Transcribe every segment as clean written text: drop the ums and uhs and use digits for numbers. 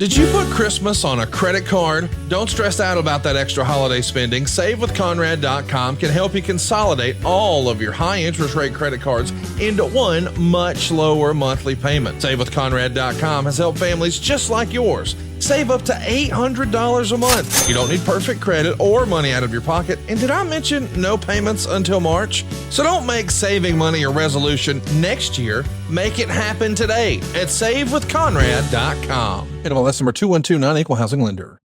Did you put Christmas on a credit card? Don't stress out about that extra holiday spending. SaveWithConrad.com can help you consolidate all of your high interest rate credit cards into one much lower monthly payment. SaveWithConrad.com has helped families just like yours save up to $800 a month. You don't need perfect credit or money out of your pocket. And did I mention no payments until March? So don't make saving money a resolution next year. Make it happen today at SaveWithConrad.com. NMLS number 2129, Equal Housing Lender.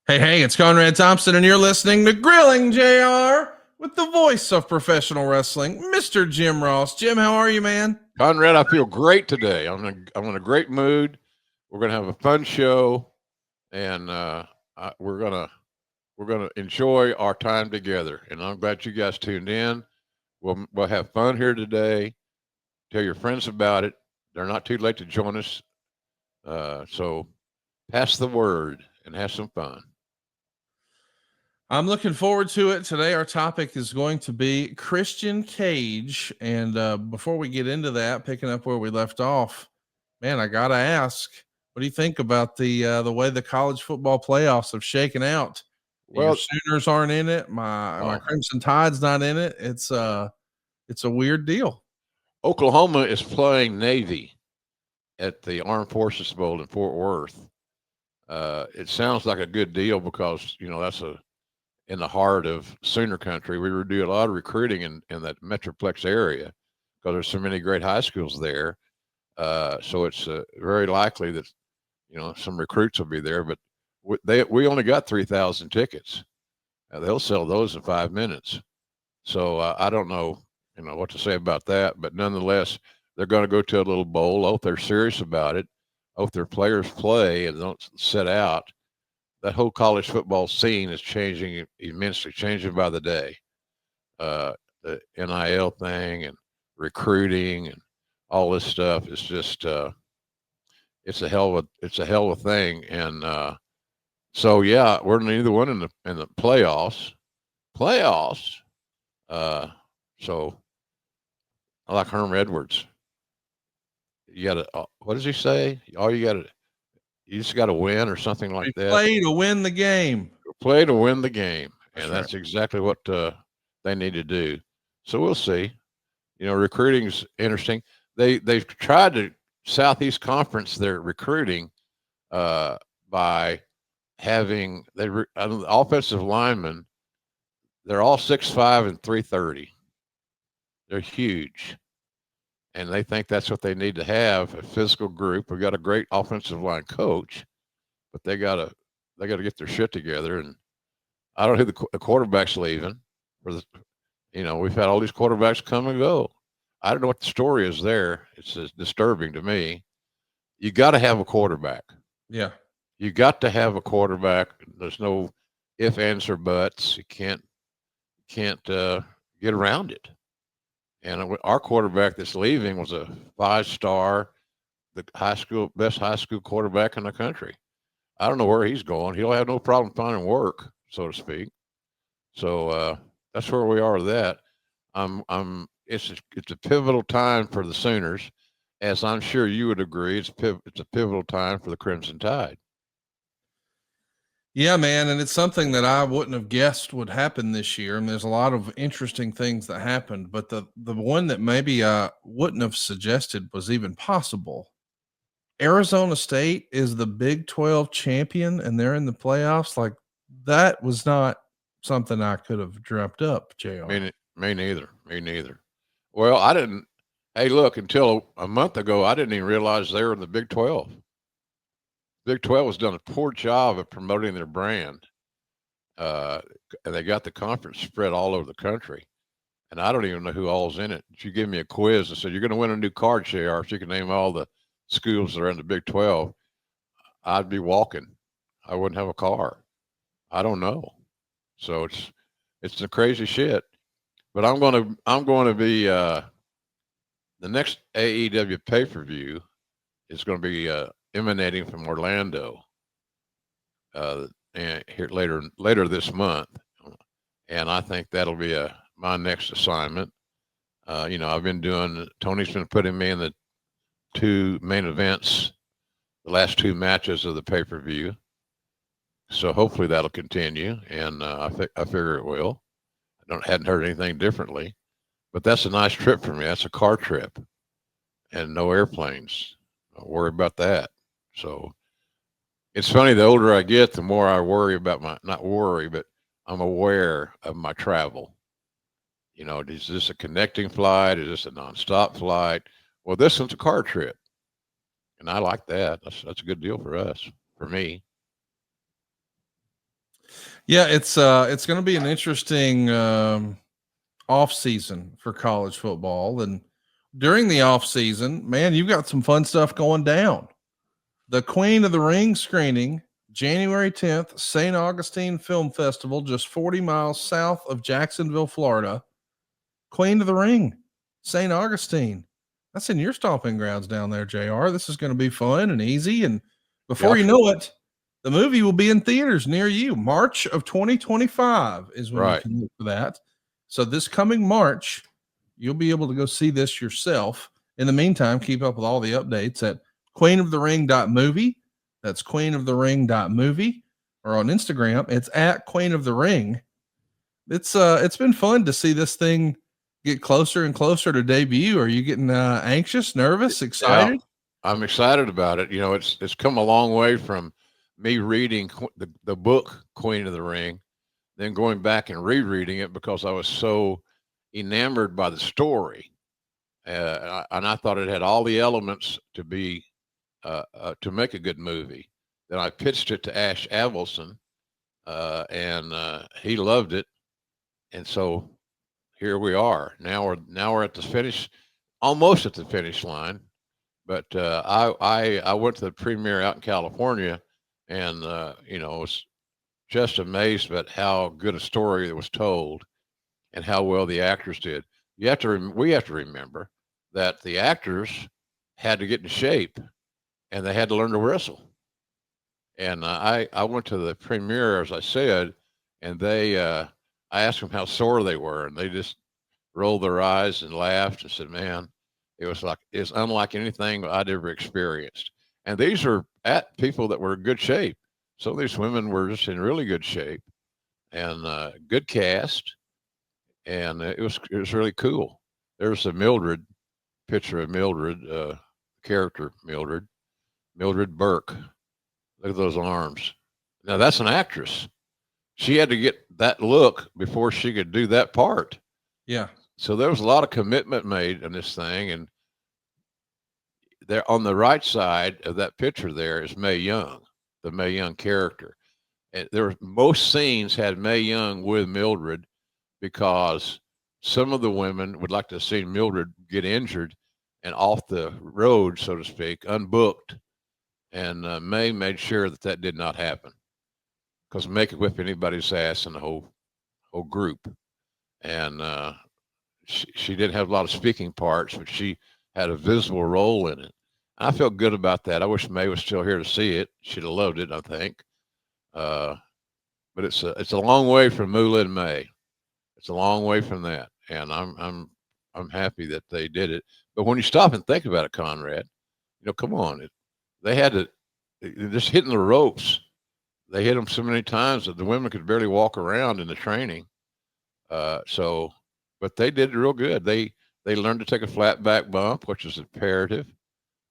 Hey, it's Conrad Thompson, and you're listening to Grilling JR with the voice of professional wrestling, Mr. Jim Ross. Jim, how are you, man? Conrad, I feel great today. I'm in a great mood. We're gonna have a fun show, and we're gonna enjoy our time together. And I'm glad you guys tuned in. We'll have fun here today. Tell your friends about it. They're not too late to join us. So pass the word and have some fun. I'm looking forward to it. Today, our topic is going to be Christian Cage. And before we get into that, picking up where we left off, man, I got to ask, what do you think about the way the college football playoffs have shaken out? Well, your Sooners aren't in it. My Crimson Tide's not in it. It's a weird deal. Oklahoma is playing Navy at the Armed Forces Bowl in Fort Worth. It sounds like a good deal because, that's in the heart of Sooner country. We do a lot of recruiting in that Metroplex area because there's so many great high schools there. So it's very likely that, some recruits will be there, but we only got 3,000 tickets. They'll sell those in 5 minutes. So I don't know, what to say about that, but nonetheless, they're going to go to a little bowl. I hope they're serious about it. I hope their players play and don't sit out. That whole college football scene is changing immensely, changing by the day. The NIL thing and recruiting and all this stuff is just it's a hell of a thing. And so yeah, we're neither one in the playoffs. So I like Herm Edwards. You got to, what does he say? You just got to win or something like that. Play to win the game. Play to win the game. And that's exactly what they need to do. So we'll see. Recruiting's interesting. They've tried to Southeast Conference their recruiting by having the offensive linemen. They're all 6'5" and 330. They're huge. And they think that's what they need to have, a physical group. We've got a great offensive line coach, but they gotta get their shit together. And I don't know who the quarterback's leaving. We've had all these quarterbacks come and go. I don't know what the story is there. It's disturbing to me. You got to have a quarterback. Yeah. You got to have a quarterback. There's no ifs, ands, or buts. You can't get around it. And our quarterback that's leaving was a 5-star, the best high school quarterback in the country. I don't know where he's going. He'll have no problem finding work, so to speak. So that's where we are with that. It's a pivotal time for the Sooners, as I'm sure you would agree. It's a pivotal time for the Crimson Tide. Yeah, man, and it's something that I wouldn't have guessed would happen this year. And there's a lot of interesting things that happened, but the one that maybe I wouldn't have suggested was even possible. Arizona State is the Big 12 champion, and they're in the playoffs. Like, that was not something I could have dreamt up, JR. Me neither. Well, I didn't. Hey, look, until a month ago, I didn't even realize they were in the Big 12. Big 12 has done a poor job of promoting their brand. And they got the conference spread all over the country. And I don't even know who all's in it. If you give me a quiz and said, you're going to win a new card, JR, if you can name all the schools that are in the Big 12, I'd be walking. I wouldn't have a car. I don't know. So it's the crazy shit. But I'm going to be, the next AEW pay-per-view is going to be, emanating from Orlando, and here later this month, and I think that'll be my next assignment. I've been Tony's been putting me in the 2 main events the last two matches of the pay-per-view. So hopefully that'll continue, and I figure it will. Hadn't heard anything differently, but that's a nice trip for me. That's a car trip, and no airplanes. Don't worry about that. So it's funny. The older I get, the more I worry about not worry, but I'm aware of my travel. You know, is this a connecting flight? Is this a nonstop flight? Well, this one's a car trip, and I like that. That's a good deal for us, for me. Yeah, it's going to be an interesting off season for college football, and during the off season, man, you've got some fun stuff going down. The Queen of the Ring screening, January 10th, St. Augustine Film Festival, just 40 miles south of Jacksonville, Florida. Queen of the Ring, St. Augustine. That's in your stomping grounds down there, JR. This is going to be fun and easy. And before you know it, the movie will be in theaters near you. March of 2025 is when you can look for that. So this coming March, you'll be able to go see this yourself. In the meantime, keep up with all the updates at queenofthering.movie. That's queenofthering.movie. Or on Instagram, it's at Queen of the Ring. It's been fun to see this thing get closer and closer to debut. Are you getting anxious, nervous, excited? Yeah, I'm excited about it. You know, it's come a long way from me reading the book Queen of the Ring, then going back and rereading it because I was so enamored by the story, and I thought it had all the elements to be to make a good movie. Then I pitched it to Ash Avildsen, and he loved it, and so here we are. Now we're at the finish, almost at the finish line. But I went to the premiere out in California, and was just amazed at how good a story that was told, and how well the actors did. We have to remember that the actors had to get in shape, and they had to learn to wrestle. And I went to the premiere, as I said, and I asked them how sore they were, and they just rolled their eyes and laughed and said, "Man, it's unlike anything I'd ever experienced." And these are people that were in good shape. Some of these women were just in really good shape, and good cast, and it was really cool. There's a picture of Mildred, character Mildred Burke. Look at those arms. Now that's an actress. She had to get that look before she could do that part. Yeah. So there was a lot of commitment made in this thing, and there on the right side of that picture there is Mae Young, the Mae Young character. And most scenes had Mae Young with Mildred because some of the women would like to see Mildred get injured and off the road, so to speak, unbooked. And Mae made sure that did not happen, because Mae could whip anybody's ass in the whole group. And she didn't have a lot of speaking parts, but she had a visible role in it. I felt good about that. I wish Mae was still here to see it. She'd have loved it, I think. But it's a long way from Moolah and Mae. It's a long way from that, and I'm happy that they did it. But when you stop and think about it, Conrad, come on, they had to just hitting the ropes. They hit them so many times that the women could barely walk around in the training. But they did real good. They learned to take a flat back bump, which is imperative.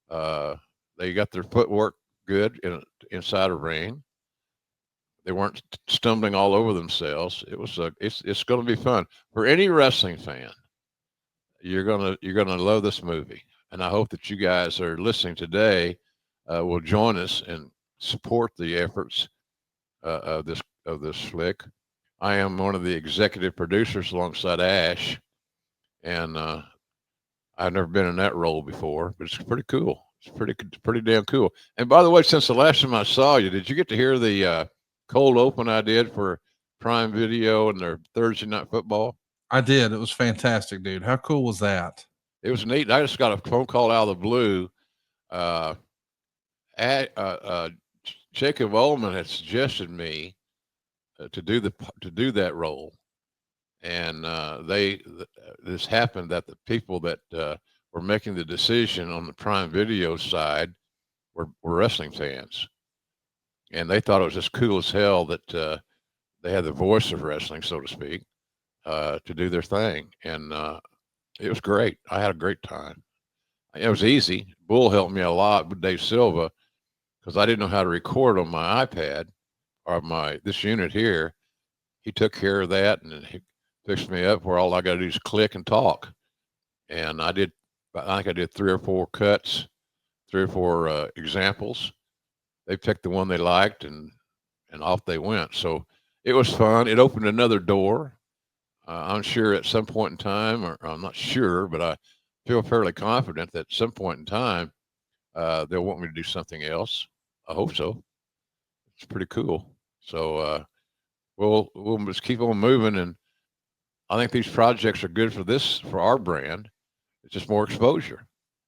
They got their footwork good inside a ring. They weren't stumbling all over themselves. It's going to be fun for any wrestling fan. You're gonna love this movie, and I hope that you guys are listening today will join us and support the efforts of this flick. I am one of the executive producers alongside Ash, and I've never been in that role before, but it's pretty cool. It's pretty damn cool. And by the way, since the last time I saw you, did you get to hear the cold open I did for Prime Video and their Thursday Night Football? I did. It was fantastic, dude. How cool was that? It was neat. I just got a phone call out of the blue. Jacob Ullman had suggested me to do that role, and this happened that the people that were making the decision on the Prime Video side were wrestling fans, and they thought it was just cool as hell that they had the voice of wrestling, so to speak, to do their thing, and it was great. I had a great time. It was easy. Bull helped me a lot with Dave Silva because I didn't know how to record on my iPad or this unit here. He took care of that and he fixed me up where all I got to do is click and talk. And I think I did 3 or 4 cuts, 3 or 4 examples. They picked the one they liked and off they went. So it was fun. It opened another door. I'm sure at some point in time, or I'm not sure, but I feel fairly confident that at some point in time, they'll want me to do something else. I hope so. It's pretty cool. So we'll just keep on moving, and I think these projects are good for our brand. It's just more exposure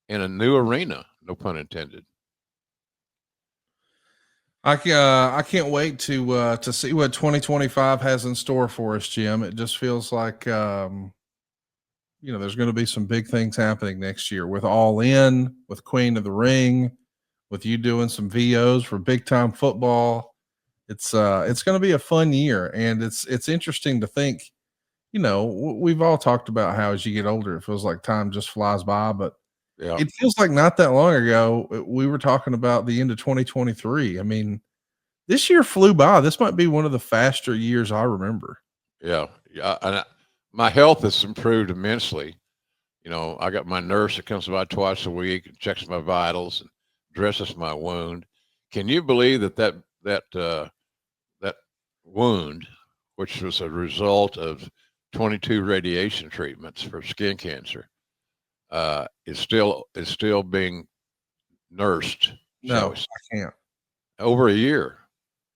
in a new arena, no pun intended. I can't wait to see what 2025 has in store for us, Jim. It just feels like there's going to be some big things happening next year with All In, with Queen of the Ring, with you doing some VOs for Big Time Football. It's going to be a fun year, and it's interesting to think. We've all talked about how as you get older, it feels like time just flies by, but Yeah. it feels like not that long ago we were talking about the end of 2023. I mean, this year flew by. This might be one of the faster years I remember. Yeah. And my health has improved immensely. I got my nurse that comes by twice a week and checks my vitals and dresses my wound. Can you believe that wound, which was a result of 22 radiation treatments for skin cancer, is still being nursed? No, I can't. Over a year.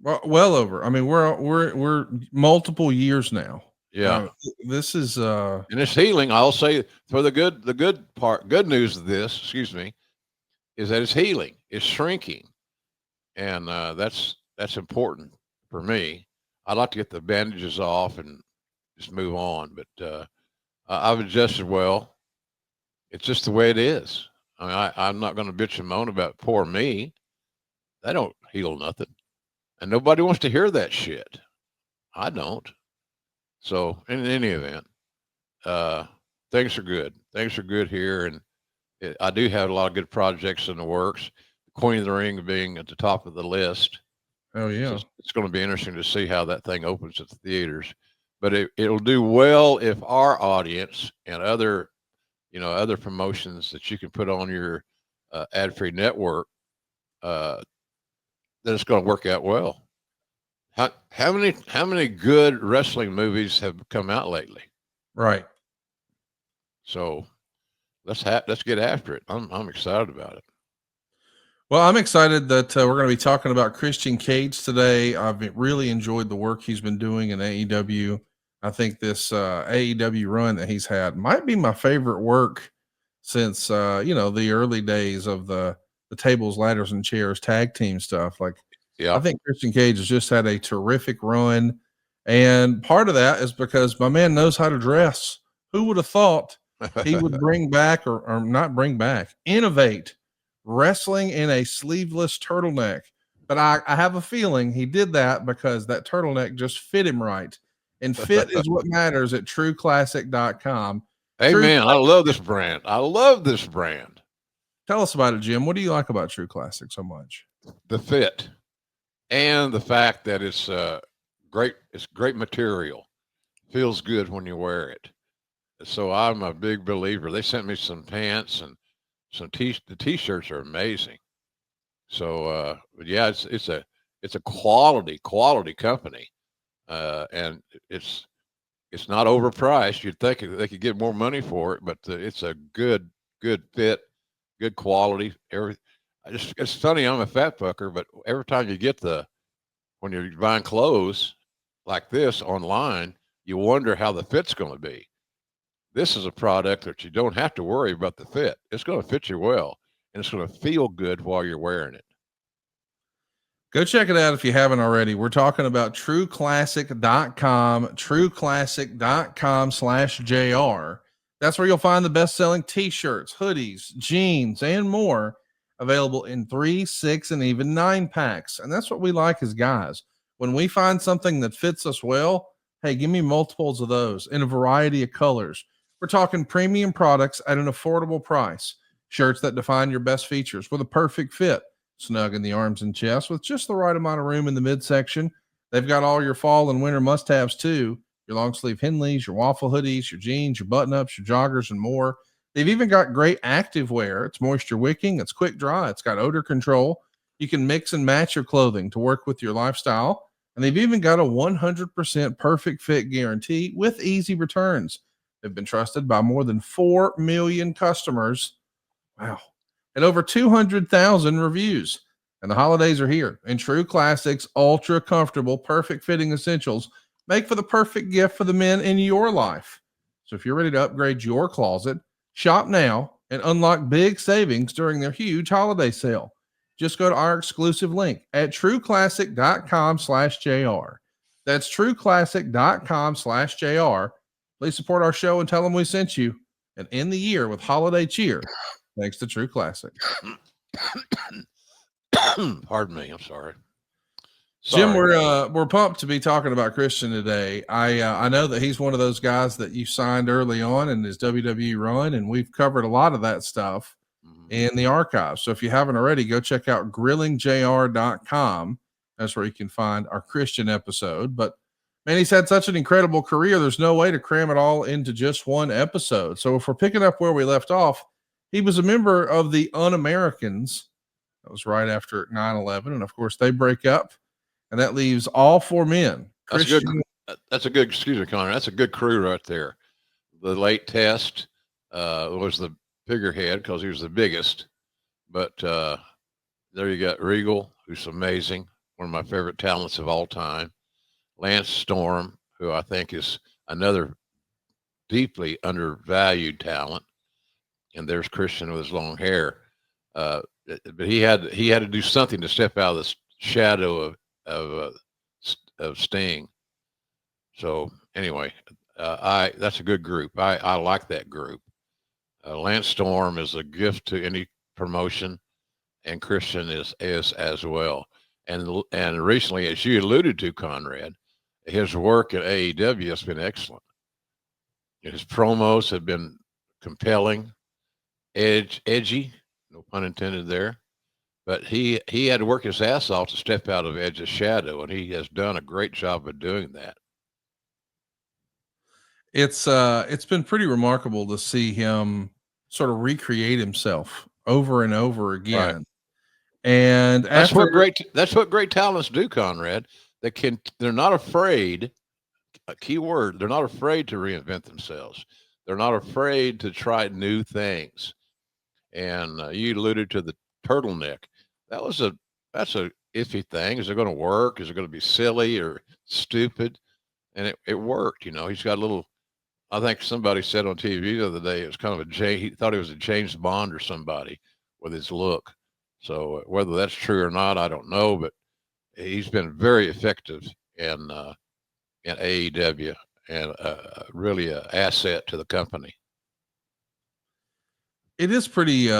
Well over. I mean, we're multiple years now. Yeah. This is and it's healing. I'll say for the good news of this, excuse me, is that it's healing. It's shrinking. And that's important for me. I'd like to get the bandages off and just move on, but I've adjusted well. It's just the way it is. I mean, I'm not going to bitch and moan about poor me. That don't heal nothing. And nobody wants to hear that shit. I don't. So in any event, things are good. Things are good here. And I do have a lot of good projects in the works. Queen of the Ring being at the top of the list. Oh yeah. It's going to be interesting to see how that thing opens at the theaters, but it'll do well if our audience and other promotions that you can put on your ad-free network, then it's going to work out well. How many good wrestling movies have come out lately? Right. So let's get after it. I'm excited about it. Well, I'm excited that we're going to be talking about Christian Cage today. I've really enjoyed the work he's been doing in AEW. I think this AEW run that he's had might be my favorite work since the early days of the tables, ladders, and chairs tag team stuff. Like, yeah, I think Christian Cage has just had a terrific run, and part of that is because my man knows how to dress. Who would have thought he would bring back or not bring back, innovate wrestling in a sleeveless turtleneck? But I have a feeling he did that because that turtleneck just fit him right. And fit is what matters at trueclassic.com. Amen. I love this brand. Tell us about it, Jim. What do you like about True Classic so much? The fit and the fact that it's great. It's great material. Feels good when you wear it. So I'm a big believer. They sent me some pants and some the t-shirts are amazing. So but yeah, it's a quality company, and it's not overpriced. You'd think they could get more money for it, but it's a good fit, good quality. It's funny, I'm a fat fucker, but every time you get when you're buying clothes like this online, you wonder how the fit's going to be. This is a product that you don't have to worry about the fit. It's going to fit you well, and it's going to feel good while you're wearing it. Go check it out if you haven't already. We're talking about trueclassic.com, trueclassic.com/JR. That's where you'll find the best-selling t-shirts, hoodies, jeans, and more available in 3, 6, and even 9 packs. And that's what we like as guys. When we find something that fits us well, hey, give me multiples of those in a variety of colors. We're talking premium products at an affordable price. Shirts that define your best features with a perfect fit, snug in the arms and chest with just the right amount of room in the midsection. They've got all your fall and winter must-haves too. Your long sleeve Henleys, your waffle hoodies, your jeans, your button-ups, your joggers, and more. They've even got great active wear. It's moisture wicking. It's quick dry. It's got odor control. You can mix and match your clothing to work with your lifestyle. And they've even got a 100% perfect fit guarantee with easy returns. They've been trusted by more than 4 million customers. Wow. And over 200,000 reviews. And the holidays are here. And True Classics, ultra comfortable, perfect fitting essentials make for the perfect gift for the men in your life. So if you're ready to upgrade your closet, shop now and unlock big savings during their huge holiday sale. Just go to our exclusive link at trueclassic.com/JR. That's trueclassic.com/JR. Please support our show and tell them we sent you, and end the year with holiday cheer thanks to True Classic. Pardon me. I'm sorry. Jim, we're pumped to be talking about Christian today. I know that he's one of those guys that you signed early on in his WWE run, and we've covered a lot of that stuff in the archives. So if you haven't already, go check out grillingjr.com. That's where you can find our Christian episode. But man, he's had such an incredible career. There's no way to cram it all into just one episode. So if we're picking up where we left off, he was a member of the Un-Americans. That was right after 9/11. And of course they break up. And that leaves all 4 men. That's a good, excuse me, Connor. That's a good crew right there. The late Test was the figurehead because he was the biggest. But there you got Regal, who's amazing, one of my favorite talents of all time. Lance Storm, who I think is another deeply undervalued talent. And there's Christian with his long hair. But he had to do something to step out of the shadow of Sting. So anyway, that's a good group. I like that group. Lance Storm is a gift to any promotion, and Christian is as well. And recently, as you alluded to, Conrad, his work at AEW has been excellent. His promos have been compelling, edgy, no pun intended there. But he had to work his ass off to step out of Edge's shadow, and he has done a great job of doing that. It's been pretty remarkable to see him sort of recreate himself over and over again. Right. And that's what great talents do, Conrad. They're not afraid. A key word, they're not afraid to reinvent themselves. They're not afraid to try new things. And you alluded to the turtleneck. That's a iffy thing. Is it going to work? Is it going to be silly or stupid? And it worked. He's got a little. I think somebody said on TV the other day it was kind of he thought he was a James Bond or somebody with his look. So whether that's true or not, I don't know. But he's been very effective in AEW and really an asset to the company. It is pretty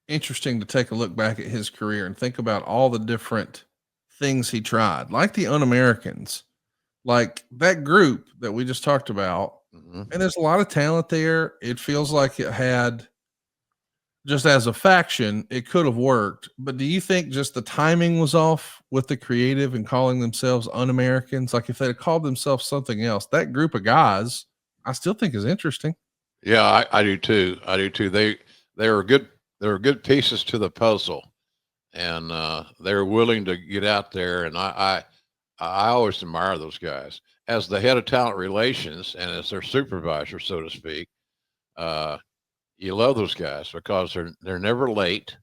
interesting to take a look back at his career and think about all the different things he tried, like the Un-Americans, like that group that we just talked about. Mm-hmm. And there's a lot of talent there. It feels like it had, just as a faction, it could have worked. But do you think just the timing was off with the creative and calling themselves Un-Americans? Like if they'd called themselves something else, that group of guys, I still think is interesting. Yeah, I do too. They were good. There were good pieces to the puzzle, and they were willing to get out there. And I always admire those guys as the head of talent relations and as their supervisor, so to speak. You love those guys because they're never late.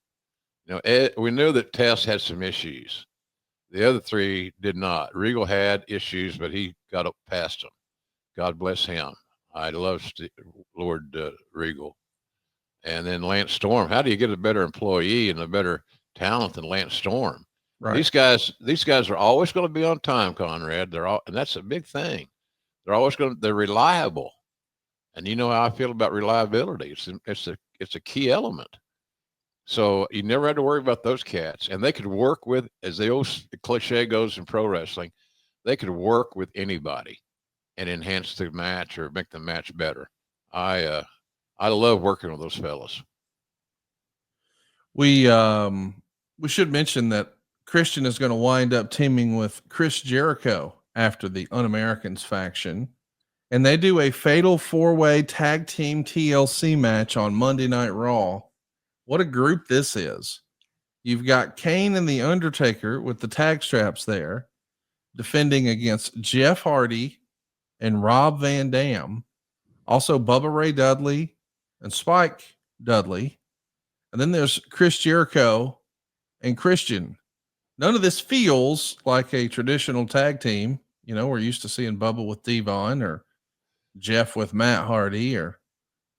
We knew that Tess had some issues. The other 3 did not. Regal had issues, but he got up past them. God bless him. I love Lord Regal. And then Lance Storm. How do you get a better employee and a better talent than Lance Storm? Right. These guys are always going to be on time, Conrad. And that's a big thing. They're reliable. And you know how I feel about reliability. It's a key element. So you never had to worry about those cats, and they could work with, as the old cliche goes in pro wrestling, they could work with anybody and enhance the match or make the match better. I love working with those fellas. We should mention that Christian is going to wind up teaming with Chris Jericho after the Un-Americans faction, and they do a fatal 4-way tag team TLC match on Monday Night Raw. What a group this is. You've got Kane and The Undertaker with the tag straps there, defending against Jeff Hardy and Rob Van Dam. Also Bubba Ray Dudley and Spike Dudley. And then there's Chris Jericho and Christian. None of this feels like a traditional tag team. You know, we're used to seeing Bubba with Devon or Jeff with Matt Hardy or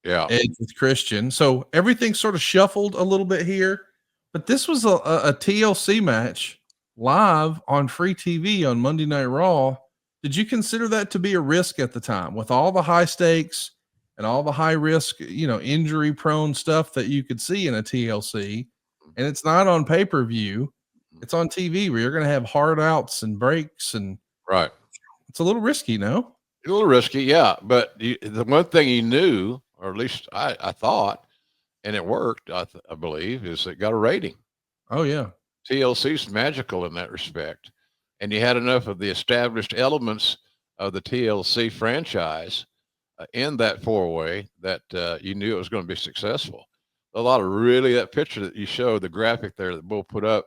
Edge with Christian. So everything sort of shuffled a little bit here. But this was a TLC match live on free TV on Monday Night Raw. Did you consider that to be a risk at the time with all the high stakes and all the high risk, you know, injury prone stuff that you could see in a TLC? And it's not on pay-per-view. It's on TV where you're going to have hard outs and breaks, and right. It's a little risky, no? A little risky. Yeah. But the one thing he knew, or at least I thought, and it worked, I believe, is it got a rating. Oh yeah. TLC's magical in that respect. And you had enough of the established elements of the TLC franchise in that 4-way that you knew it was going to be successful. A lot of really, that picture that you showed, the graphic there that Bull put up,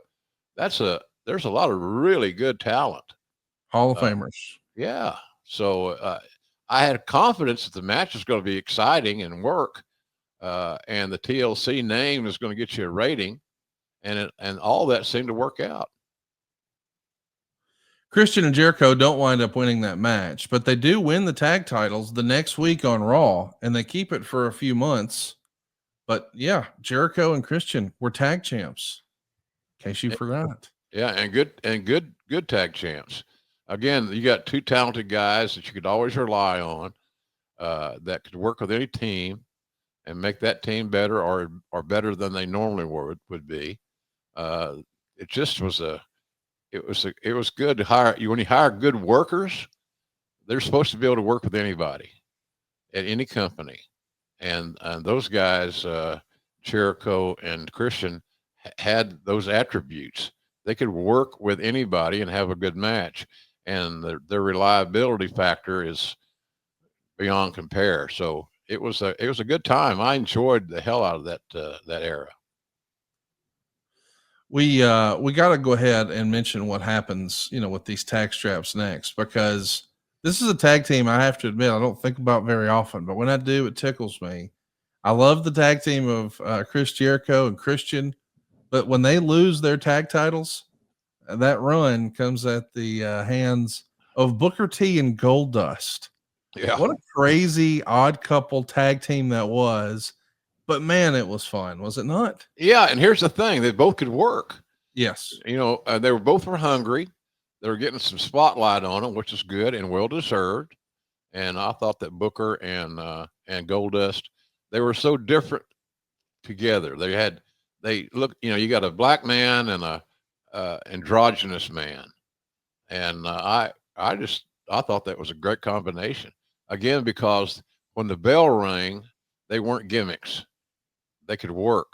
there's a lot of really good talent. Hall of Famers. Yeah. So I had confidence that the match was going to be exciting and work. And the TLC name is going to get you a rating, and all that seemed to work out. Christian and Jericho don't wind up winning that match, but they do win the tag titles the next week on Raw, and they keep it for a few months. But yeah, Jericho and Christian were tag champs, in case you forgot. Yeah, and good tag champs. Again, you got two talented guys that you could always rely on, that could work with any team and make that team better or better than they normally would be. It just was it was good to hire. When you hire good workers, they're supposed to be able to work with anybody at any company. And those guys, Jericho and Christian, had those attributes. They could work with anybody and have a good match. And their reliability factor is beyond compare. So it was a good time. I enjoyed the hell out of that era. We got to go ahead and mention what happens, you know, with these tag straps next, because this is a tag team I have to admit I don't think about very often, but when I do, it tickles me. I love the tag team of Chris Jericho and Christian, but when they lose their tag titles, that run comes at the hands of Booker T and Goldust. Yeah. What a crazy odd couple tag team that was. But man, it was fun, was it not? Yeah, and here's the thing: they both could work. Yes, you know, they were hungry. They were getting some spotlight on them, which is good and well deserved. And I thought that Booker and Goldust, they were so different together. They look, you know, you got a black man and a androgynous man, and I thought that was a great combination. Again, because when the bell rang, they weren't gimmicks. They could work.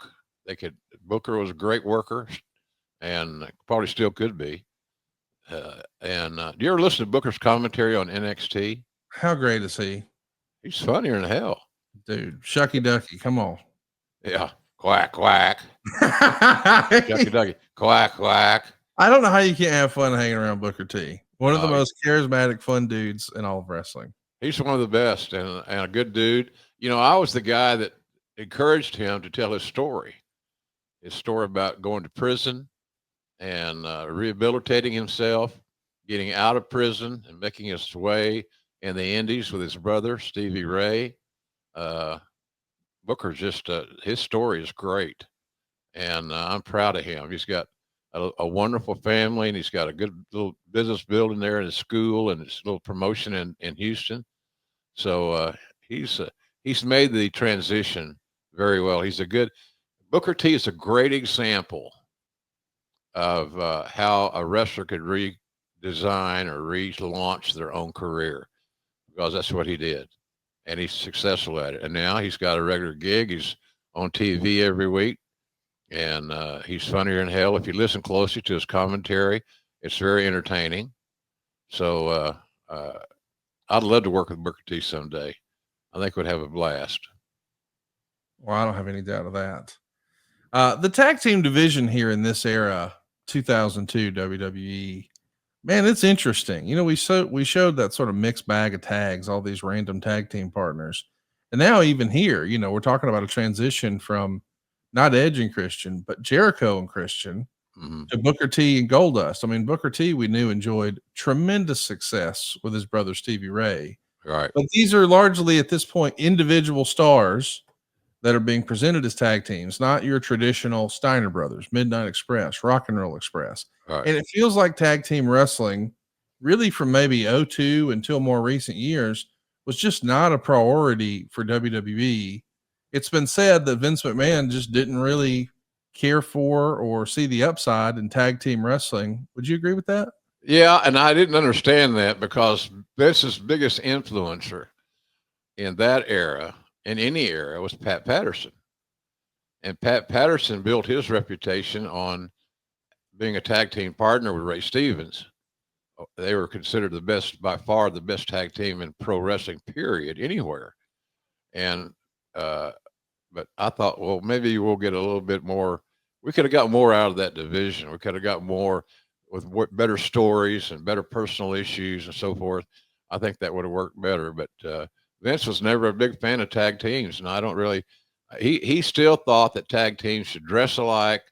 Booker was a great worker, and probably still could be. Do you ever listen to Booker's commentary on NXT? How great is he? He's funnier than hell. Dude, Shucky Ducky, come on. Yeah. Quack, quack. Shucky Ducky. Quack, quack. I don't know how you can't have fun hanging around Booker T. One of the most charismatic, fun dudes in all of wrestling. He's one of the best and a good dude. You know, I was the guy that encouraged him to tell his story about going to prison and rehabilitating himself, getting out of prison and making his way in the Indies with his brother, Stevie Ray. Booker's just, his story is great. And I'm proud of him. He's got a wonderful family, and he's got a good little business building there in his school and his little promotion in Houston. So he's made the transition very well. Booker T is a great example of how a wrestler could redesign or relaunch their own career, because that's what he did. And he's successful at it. And now he's got a regular gig. He's on TV every week, and he's funnier than hell. If you listen closely to his commentary, it's very entertaining. So I'd love to work with Booker T someday. I think we'd have a blast. Well, I don't have any doubt of that. The tag team division here in this era, 2002 WWE, man, it's interesting. You know, we showed that sort of mixed bag of tags, all these random tag team partners. And now even here, you know, we're talking about a transition from not Edge and Christian, but Jericho and Christian to Booker T and Goldust. I mean, Booker T, we knew, enjoyed tremendous success with his brother Stevie Ray. Right. But these are largely at this point individual stars that are being presented as tag teams, not your traditional Steiner Brothers, Midnight Express, Rock and Roll Express. Right. And it feels like tag team wrestling, really from maybe 2002 until more recent years, was just not a priority for WWE. It's been said that Vince McMahon just didn't really care for or see the upside in tag team wrestling. Would you agree with that? Yeah, and I didn't understand that, because Vince's biggest influencer in that era, in any era, was Pat Patterson. And Pat Patterson built his reputation on being a tag team partner with Ray Stevens. They were considered the best, by far the best tag team in pro wrestling, period, anywhere. And but I thought, well, maybe we'll get a little bit more. We could have got more out of that division. We could have got more with better stories and better personal issues and so forth. I think that would have worked better. But Vince was never a big fan of tag teams, and I don't really. He still thought that tag teams should dress alike,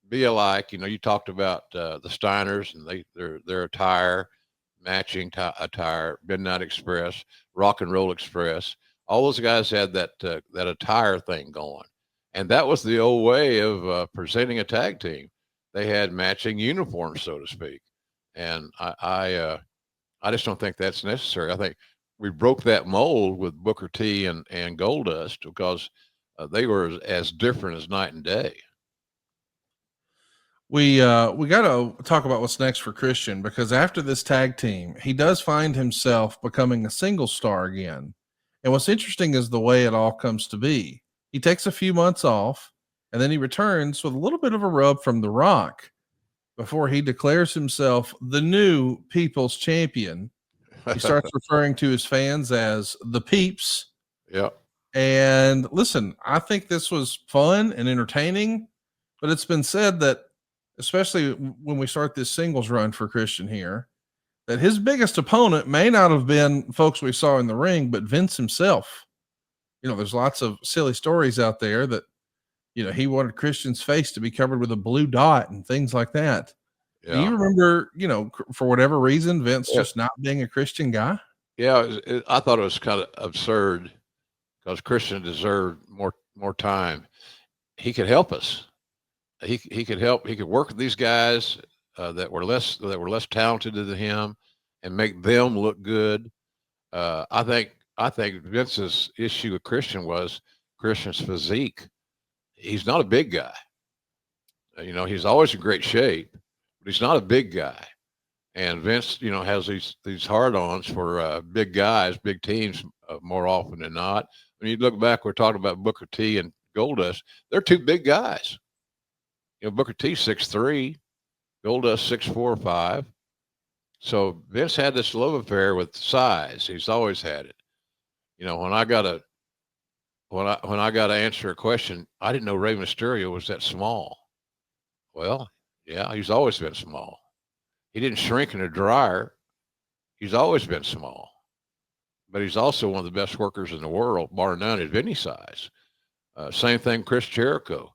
be alike. You know, you talked about the Steiners and their attire, matching attire, Midnight Express, Rock and Roll Express. All those guys had that attire thing going, and that was the old way of presenting a tag team. They had matching uniforms, so to speak, and I just don't think that's necessary. I think we broke that mold with Booker T and Goldust, because they were as different as night and day. We got to talk about what's next for Christian, because after this tag team, he does find himself becoming a single star again. And what's interesting is the way it all comes to be. He takes a few months off, and then he returns with a little bit of a rub from The Rock before he declares himself the new People's Champion. He starts referring to his fans as the Peeps. Yeah. And listen, I think this was fun and entertaining, but it's been said that, especially when we start this singles run for Christian here, that his biggest opponent may not have been folks we saw in the ring, but Vince himself. You know, there's lots of silly stories out there that, you know, he wanted Christian's face to be covered with a blue dot and things like that. Yeah. Do you remember, you know, for whatever reason, Vince just not being a Christian guy? Yeah, I thought it was kind of absurd, because Christian deserved more time. He could help us. He could help. He could work with these guys that were less talented than him, and make them look good. I think Vince's issue with Christian was Christian's physique. He's not a big guy. You know, he's always in great shape, but he's not a big guy. And Vince, you know, has these hard-ons for big guys, big teams more often than not. When you look back, we're talking about Booker T and Goldust. They're two big guys. You know, Booker T 6'3", Goldust 6'4" or 5. So Vince had this love affair with size. He's always had it. You know, when I got to answer a question, I didn't know Rey Mysterio was that small. Well, yeah, he's always been small. He didn't shrink in a dryer. He's always been small. But he's also one of the best workers in the world, bar none, at any size. Same thing, Chris Jericho.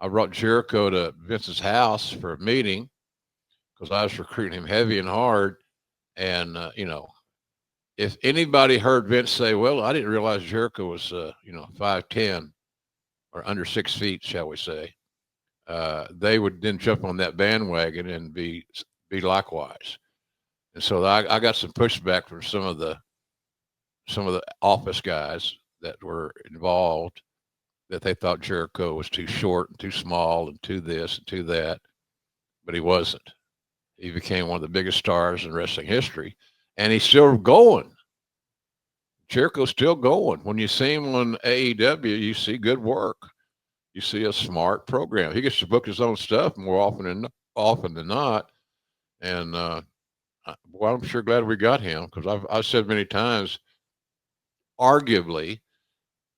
I brought Jericho to Vince's house for a meeting, because I was recruiting him heavy and hard. And, you know, if anybody heard Vince say, well, I didn't realize Jericho was, 5'10", or under 6 feet, shall we say, they would then jump on that bandwagon and be likewise. And so I got some pushback from some of the office guys that were involved. that they thought Jericho was too short and too small and too this and too that, but he wasn't. He became one of the biggest stars in wrestling history, and he's still going. Jericho's still going. When you see him on AEW, you see good work. You see a smart program. He gets to book his own stuff more often than not. And well, I'm sure glad we got him, because I've said many times, arguably,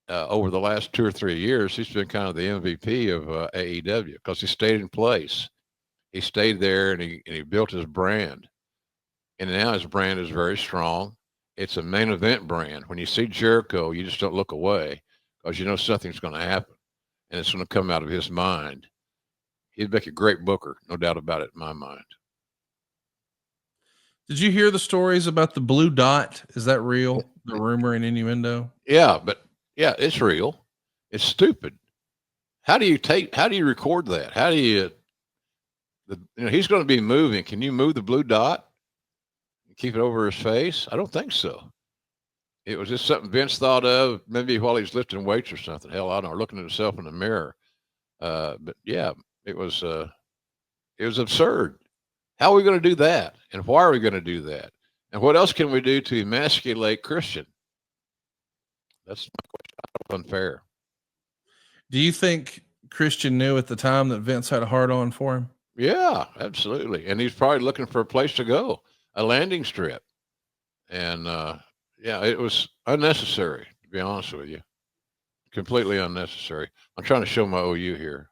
over the last 2 or 3 years, he's been kind of the MVP of AEW, because he stayed in place. He stayed there, and he built his brand. And now his brand is very strong. It's a main event brand. When you see Jericho, you just don't look away, because you know something's going to happen, and it's going to come out of his mind. He'd make a great booker, no doubt about it in my mind. Did you hear the stories about the blue dot? Is that real? The rumor and innuendo? Yeah, but yeah, it's real. It's stupid. How do you record that? How do you he's going to be moving. Can you move the blue dot and keep it over his face? I don't think so. It was just something Vince thought of, maybe while he was lifting weights or something. Hell, I don't know, looking at himself in the mirror. But yeah, it was absurd. How are we going to do that? And why are we going to do that? And what else can we do to emasculate Christian? That's my question. That's unfair. Do you think Christian knew at the time that Vince had a hard on for him? Yeah, absolutely. And he's probably looking for a place to go, a landing strip. And yeah, it was unnecessary, to be honest with you. Completely unnecessary. I'm trying to show my OU here.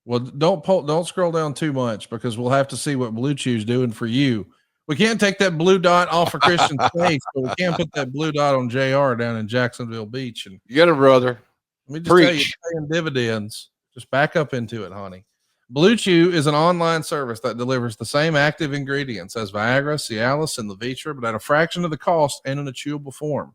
Well, don't scroll down too much, because we'll have to see what Blue Chew's doing for you. We can't take that blue dot off of Christian's face, but we can put that blue dot on JR down in Jacksonville Beach. And get him, brother. Let me just tell you, paying dividends. Just back up into it, honey. Blue Chew is an online service that delivers the same active ingredients as Viagra, Cialis, and Levitra, but at a fraction of the cost and in a chewable form.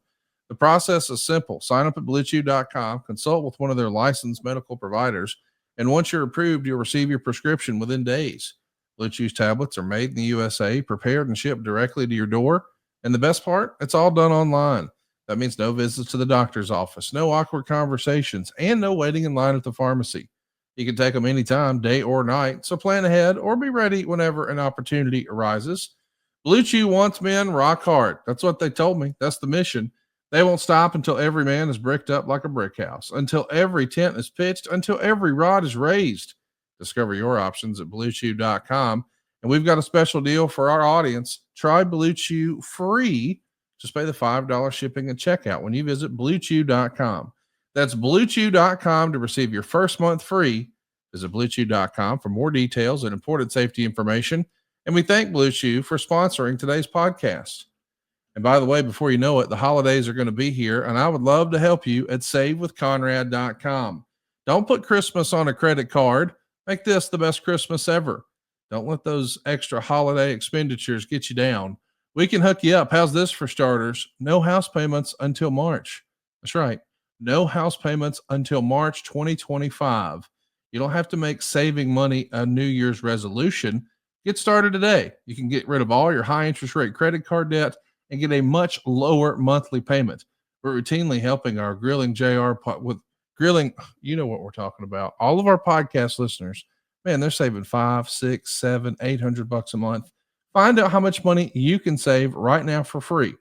The process is simple. Sign up at BlueChew.com, consult with one of their licensed medical providers, and once you're approved, you'll receive your prescription within days. Blue Chew's tablets are made in the USA, prepared and shipped directly to your door. And the best part, it's all done online. That means no visits to the doctor's office, no awkward conversations, and no waiting in line at the pharmacy. You can take them anytime, day or night, so plan ahead or be ready whenever an opportunity arises. Blue Chew wants men rock hard. That's what they told me. That's the mission. They won't stop until every man is bricked up like a brick house, until every tent is pitched, until every rod is raised. Discover your options at BlueChew.com. And we've got a special deal for our audience. Try Blue Chew free. Just pay the $5 shipping and checkout when you visit BlueChew.com. That's BlueChew.com to receive your first month free. Visit BlueChew.com for more details and important safety information. And we thank Blue Chew for sponsoring today's podcast. And by the way, before you know it, the holidays are going to be here, and I would love to help you at SaveWithConrad.com. Don't put Christmas on a credit card. Make this the best Christmas ever. Don't let those extra holiday expenditures get you down. We can hook you up. How's this for starters? No house payments until March. That's right. No house payments until March 2025. You don't have to make saving money a New Year's resolution. Get started today. You can get rid of all your high interest rate credit card debt and get a much lower monthly payment. We're routinely helping our Grilling JR with grilling. You know what we're talking about. All of our podcast listeners, man, they're saving $500, $600, $700, $800 a month. Find out how much money you can save right now for free.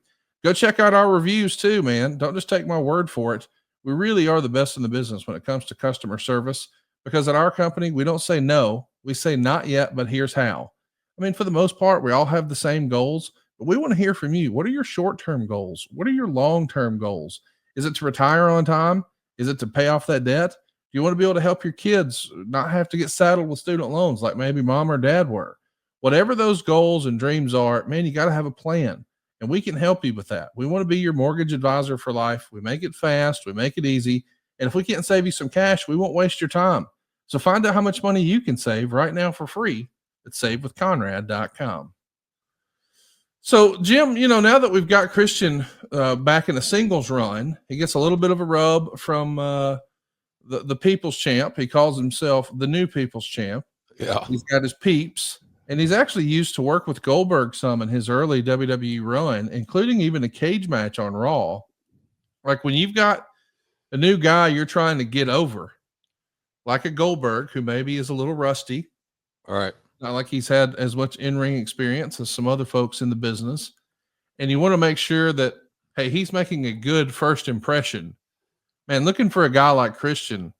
Go check out our reviews too, man. Don't just take my word for it. We really are the best in the business when it comes to customer service, because at our company, we don't say no. We say not yet, but here's how. I mean, for the most part, we all have the same goals, but we want to hear from you. What are your short-term goals? What are your long-term goals? Is it to retire on time? Is it to pay off that debt? Do you want to be able to help your kids not have to get saddled with student loans like maybe mom or dad were? Whatever those goals and dreams are, man, you got to have a plan, and we can help you with that. We want to be your mortgage advisor for life. We make it fast. We make it easy. And if we can't save you some cash, we won't waste your time. So find out how much money you can save right now for free at SaveWithConrad.com. So, Jim, you know, now that we've got Christian back in a singles run, he gets a little bit of a rub from the People's Champ. He calls himself the new People's Champ. Yeah. He's got his peeps, and he's actually used to work with Goldberg some in his early WWE run, including even a cage match on Raw. Like when you've got a new guy you're trying to get over, like a Goldberg, who maybe is a little rusty. All right. Not like he's had as much in-ring experience as some other folks in the business. And you want to make sure that, hey, he's making a good first impression. Man, looking for a guy like Christian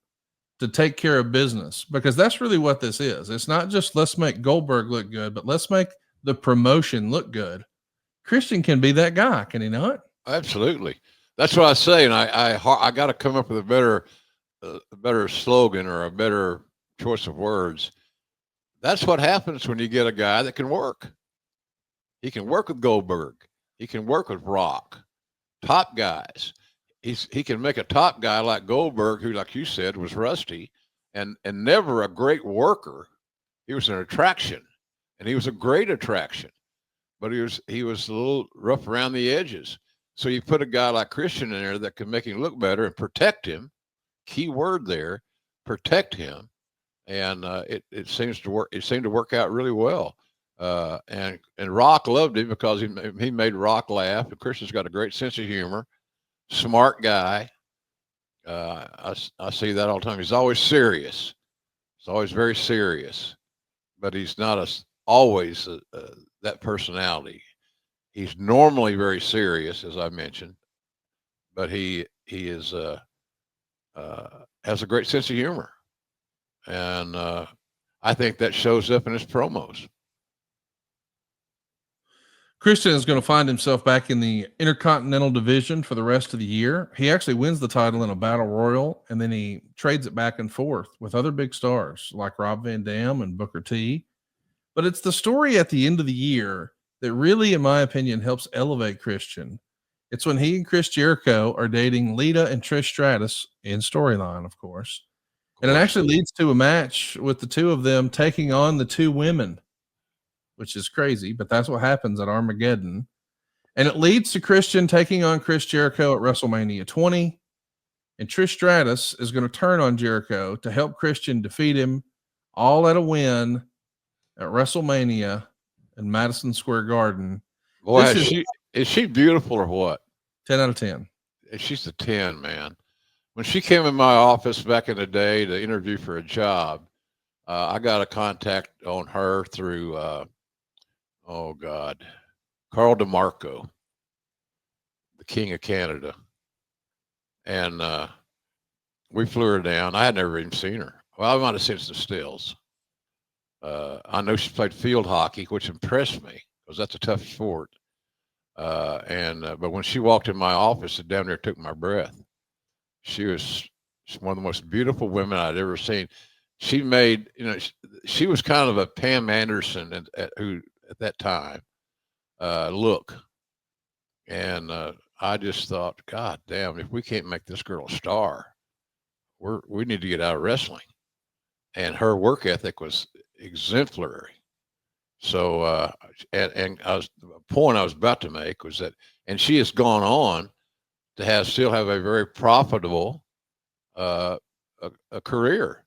to take care of business, because that's really what this is. It's not just let's make Goldberg look good, but let's make the promotion look good. Christian can be that guy, can he not? Absolutely. That's what I say. And I got to come up with a better slogan or a better choice of words. That's what happens when you get a guy that can work. He can work with Goldberg. He can work with Rock, top guys. He can make a top guy like Goldberg, who, like you said, was rusty and never a great worker. He was an attraction, and he was a great attraction, but he was a little rough around the edges. So you put a guy like Christian in there that can make him look better and protect him. Key word there, protect him, and it seems to work. It seemed to work out really well. And Rock loved him because he made Rock laugh. And Christian's got a great sense of humor. Smart guy. I see that all the time. He's always serious. He's always very serious, but he's not always that personality. He's normally very serious, as I mentioned, but he is has a great sense of humor, and I think that shows up in his promos. Christian is going to find himself back in the Intercontinental Division for the rest of the year. He actually wins the title in a battle royal, and then he trades it back and forth with other big stars like Rob Van Dam and Booker T. But it's the story at the end of the year that really, in my opinion, helps elevate Christian. It's when he and Chris Jericho are dating Lita and Trish Stratus in storyline, of course. And it actually leads to a match with the two of them taking on the two women, which is crazy, but that's what happens at Armageddon. And it leads to Christian taking on Chris Jericho at WrestleMania 20. And Trish Stratus is going to turn on Jericho to help Christian defeat him, all at a win at WrestleMania in Madison Square Garden. Boy, is she beautiful or what? 10 out of 10. She's a 10, man. When she came in my office back in the day to interview for a job, I got a contact on her through, Carl DeMarco, the King of Canada. And we flew her down. I had never even seen her. Well, I might have seen some stills. I know she played field hockey, which impressed me because that's a tough sport. But when she walked in my office, it damn near took my breath. She's one of the most beautiful women I'd ever seen. She made, she was kind of a Pam Anderson who at that time look. And I just thought, God damn, if we can't make this girl a star, we need to get out of wrestling. And her work ethic was exemplary. So, the point I was about to make was that, and she has gone on to still have a very profitable a career.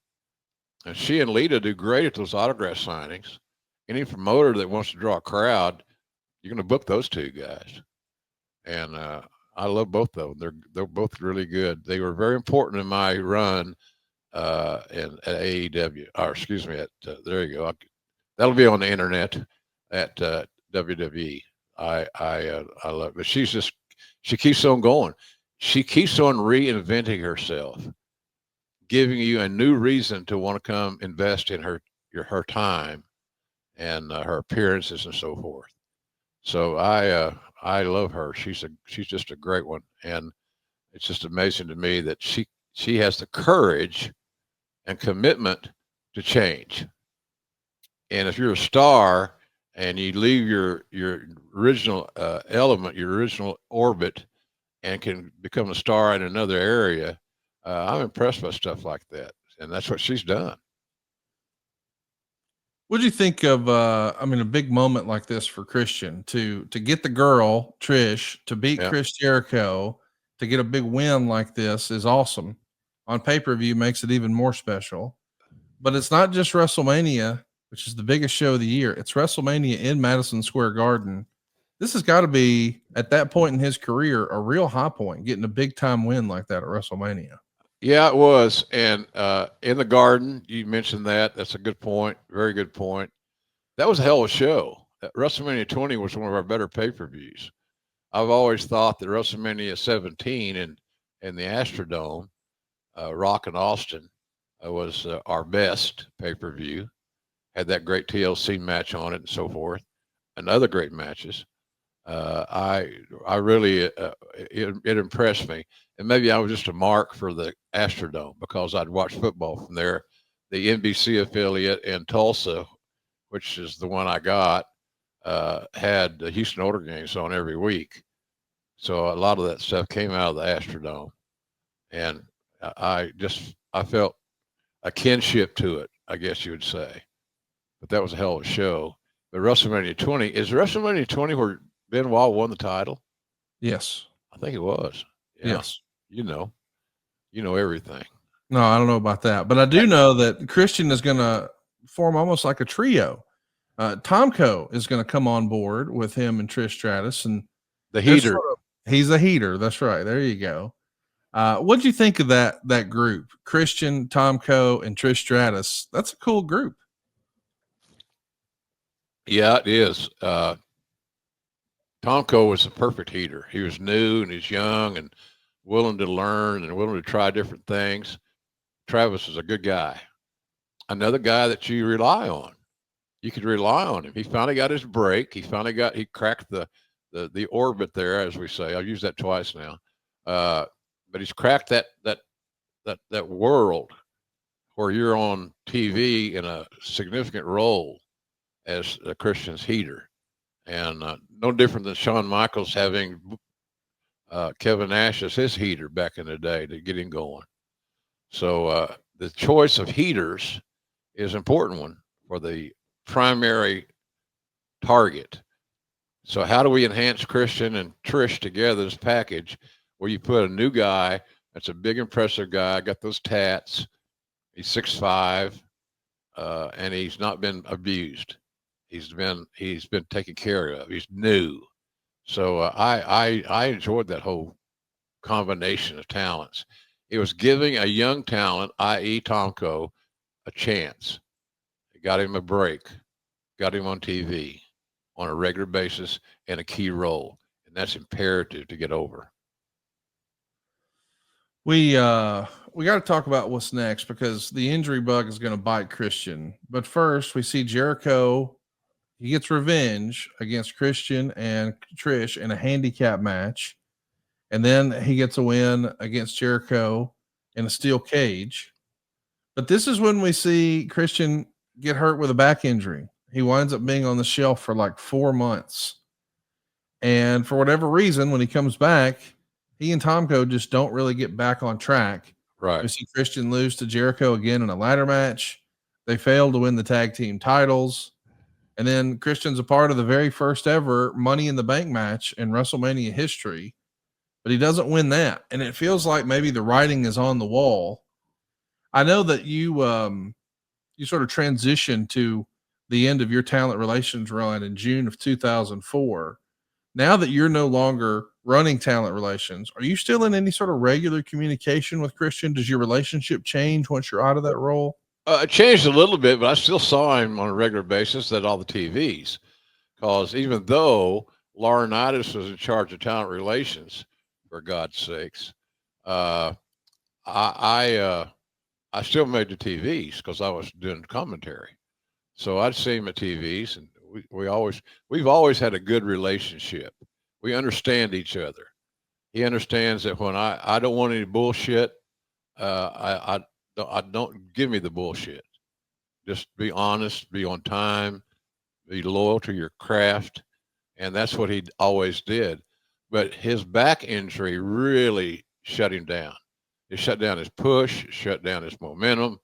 And she and Lita do great at those autograph signings. Any promoter that wants to draw a crowd, you're going to book those two guys. And I love both of them. They're both really good. They were very important in my run at AEW, or excuse me, there you go. That'll be on the internet at WWE. I love it. But she keeps on going. She keeps on reinventing herself, giving you a new reason to want to come invest in her time and her appearances and so forth. So I love her. She's just a great one, and it's just amazing to me that she has the courage and commitment to change. And if you're a star and you leave your original element, your original orbit, and can become a star in another area, I'm impressed by stuff like that. And that's what she's done. What do you think of, a big moment like this for Christian to get the girl, Trish, to beat Chris Jericho, to get a big win like this is awesome. On pay-per-view makes it even more special. But it's not just WrestleMania, which is the biggest show of the year. It's WrestleMania in Madison Square Garden. this has got to be, at that point in his career, a real high point, getting a big time win like that at WrestleMania. Yeah, it was. And in the Garden, you mentioned that. That's a good point. Very good point. That was a hell of a show. WrestleMania 20 was one of our better pay-per-views. I've always thought that WrestleMania 17 in the Astrodome, Rock and Austin, was our best pay-per-view. Had that great TLC match on it and so forth, and other great matches. I really it impressed me, and maybe I was just a mark for the Astrodome because I'd watched football from there. The NBC affiliate in Tulsa, which is the one I got, had the Houston Order games on every week, so a lot of that stuff came out of the Astrodome, and I felt a kinship to it, I guess you would say. But that was a hell of a show. But WrestleMania 20, is WrestleMania 20 where Benoit won the title? Yes. I think it was. Yeah. Yes. You know everything. No, I don't know about that, but I do know that Christian is going to form almost like a trio. Tomko is going to come on board with him and Trish Stratus, and the heater. He's a heater. That's right. There you go. What'd you think of that group? Christian, Tomko, and Trish Stratus. That's a cool group. Yeah, it is. Tomko was a perfect heater. He was new and he's young and willing to learn and willing to try different things. Travis is a good guy. Another guy that you rely on. You could rely on him. He finally got his break. He cracked the orbit there, as we say. I've used that twice now. But he's cracked that world where you're on TV in a significant role as a Christian's heater. And no different than Shawn Michaels having Kevin Nash as his heater back in the day to get him going. So the choice of heaters is an important one for the primary target. So how do we enhance Christian and Trish together as package where you put a new guy that's a big, impressive guy, got those tats, he's 6'5", and he's not been abused. He's been taken care of. He's new. So I enjoyed that whole combination of talents. It was giving a young talent, i.e. Tomko, a chance. It got him a break, got him on TV on a regular basis and a key role. And that's imperative to get over. We got to talk about what's next because the injury bug is going to bite Christian. But first, we see Jericho. He gets revenge against Christian and Trish in a handicap match. And then he gets a win against Jericho in a steel cage. But this is when we see Christian get hurt with a back injury. He winds up being on the shelf for like 4 months. And for whatever reason, when he comes back, he and Tomko just don't really get back on track. Right. We see Christian lose to Jericho again in a ladder match. They fail to win the tag team titles. And then Christian's a part of the very first ever Money in the Bank match in WrestleMania history, but he doesn't win that. And it feels like maybe the writing is on the wall. I know that you sort of transitioned to the end of your talent relations run in June of 2004. Now that you're no longer running talent relations, are you still in any sort of regular communication with Christian? Does your relationship change once you're out of that role? It changed a little bit, but I still saw him on a regular basis at all the TVs. Because even though Laurinaitis was in charge of talent relations, for God's sakes, I still made the TVs because I was doing commentary. So I'd see him at TVs, and we've always had a good relationship. We understand each other. He understands that when I don't want any bullshit, I don't give me the bullshit. Just be honest, be on time, be loyal to your craft. And that's what he always did. But his back injury really shut him down. It shut down his push, it shut down his momentum.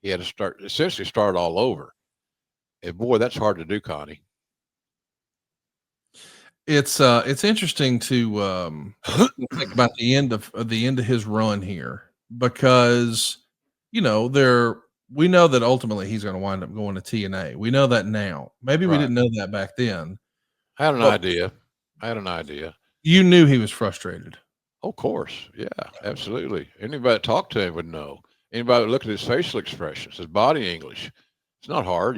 He had to essentially start all over. And boy, that's hard to do, Connie. It's interesting to think about the end of his run here because we know that ultimately he's going to wind up going to TNA. We know that now. Maybe we didn't know that back then. I had an idea. I had an idea. You knew he was frustrated. Oh, of course. Yeah, absolutely. Anybody that talked to him would know. Anybody that looked at his facial expressions, his body English. It's not hard.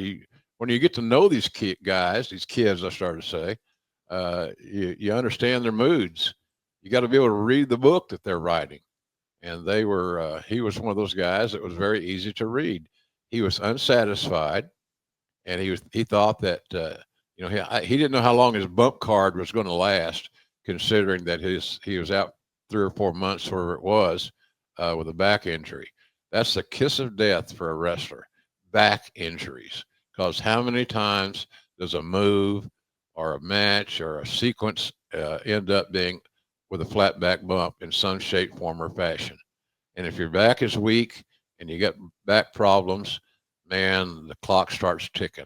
When you get to know these guys, these kids, I started to say, you understand their moods. You got to be able to read the book that they're writing. And he was one of those guys that was very easy to read. He was unsatisfied, and he thought that, he didn't know how long his bump card was going to last, considering that he was out 3 or 4 months, wherever it was, with a back injury. That's the kiss of death for a wrestler, back injuries. Because how many times does a move or a match or a sequence end up being with a flat back bump in some shape, form, or fashion? And if your back is weak and you got back problems, man, the clock starts ticking.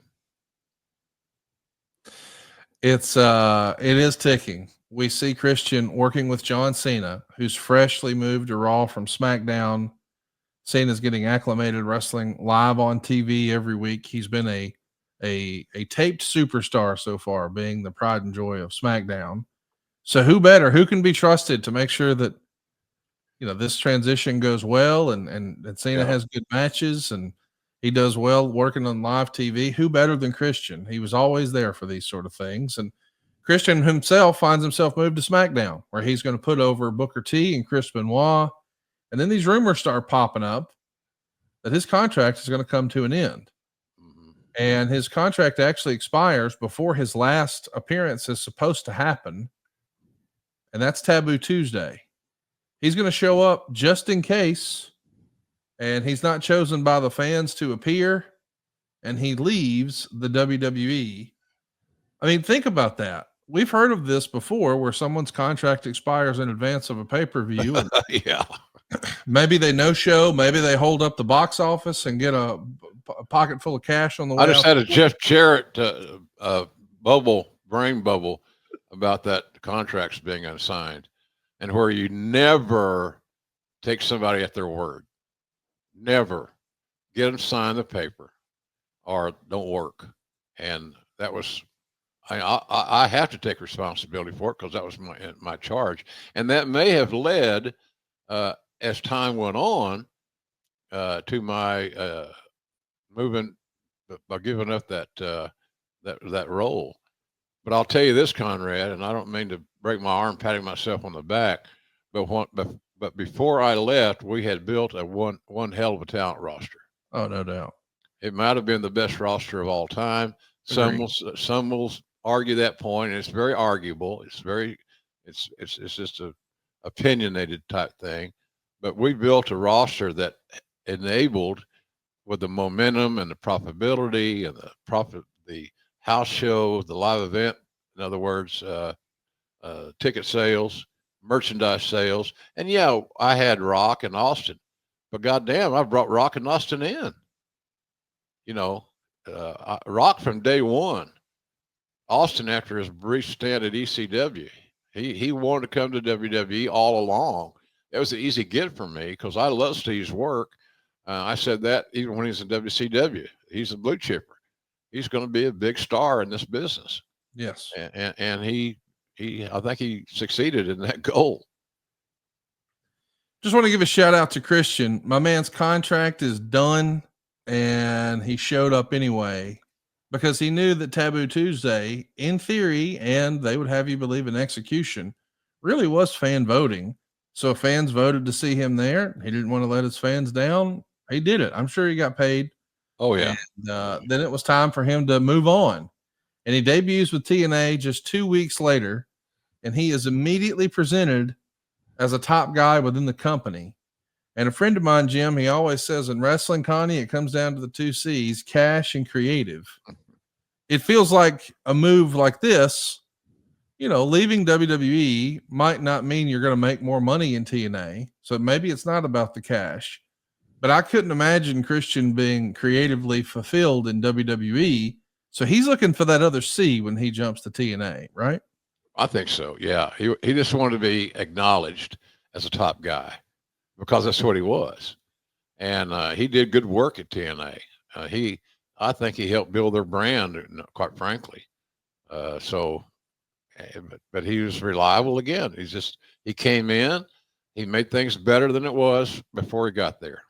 It is ticking. We see Christian working with John Cena, who's freshly moved to Raw from SmackDown. Cena's getting acclimated, wrestling live on TV every week. He's been a taped superstar so far, being the pride and joy of SmackDown. So who can be trusted to make sure that, this transition goes well and Cena has good matches and he does well working on live TV? Who better than Christian? He was always there for these sort of things. And Christian himself finds himself moved to SmackDown, where he's going to put over Booker T and Chris Benoit. And then these rumors start popping up that his contract is going to come to an end. Mm-hmm. And his contract actually expires before his last appearance is supposed to happen. And that's Taboo Tuesday. He's going to show up just in case. And he's not chosen by the fans to appear. And he leaves the WWE. I mean, think about that. We've heard of this before, where someone's contract expires in advance of a pay-per-view. Yeah. Maybe they no-show. Maybe they hold up the box office and get a pocket full of cash on the way. I just had a Jeff Jarrett brain bubble about that contracts being unsigned, and where you never take somebody at their word. Never get them sign the paper or don't work. And that was, I have to take responsibility for it, because that was my charge. And that may have led, as time went on, to my moving, by giving up that role. But I'll tell you this, Conrad, and I don't mean to break my arm patting myself on the back, but before I left, we had built a one hell of a talent roster. Oh, no doubt. It might have been the best roster of all time. Some will argue that point, and it's very arguable. It's just a opinionated type thing. But we built a roster that enabled, with the momentum and the profitability and the house show, the live event, in other words, ticket sales, merchandise sales. And yeah, I had Rock and Austin, but goddamn, I brought Rock and Austin in. Rock from day one. Austin, after his brief stint at ECW, he wanted to come to WWE all along. It was an easy get for me, because I love Steve's work. I said that even when he's in WCW. He's a blue chipper. He's going to be a big star in this business. Yes. And he I think he succeeded in that goal. Just want to give a shout out to Christian. My man's contract is done, and he showed up anyway, because he knew that Taboo Tuesday, in theory, and they would have you believe in execution, really was fan voting. So if fans voted to see him there, he didn't want to let his fans down. He did it. I'm sure he got paid. Oh, yeah. And, then it was time for him to move on. And he debuts with TNA just 2 weeks later, and he is immediately presented as a top guy within the company. And a friend of mine, Jim, he always says, in wrestling, Connie, it comes down to the 2 C's, cash and creative. It feels like a move like this, leaving WWE might not mean you're going to make more money in TNA. So maybe it's not about the cash. But I couldn't imagine Christian being creatively fulfilled in WWE. So he's looking for that other C when he jumps to TNA, right? I think so. Yeah. He just wanted to be acknowledged as a top guy, because that's what he was. And he did good work at TNA. I think he helped build their brand, quite frankly. but he was reliable again. He came in, he made things better than it was before he got there.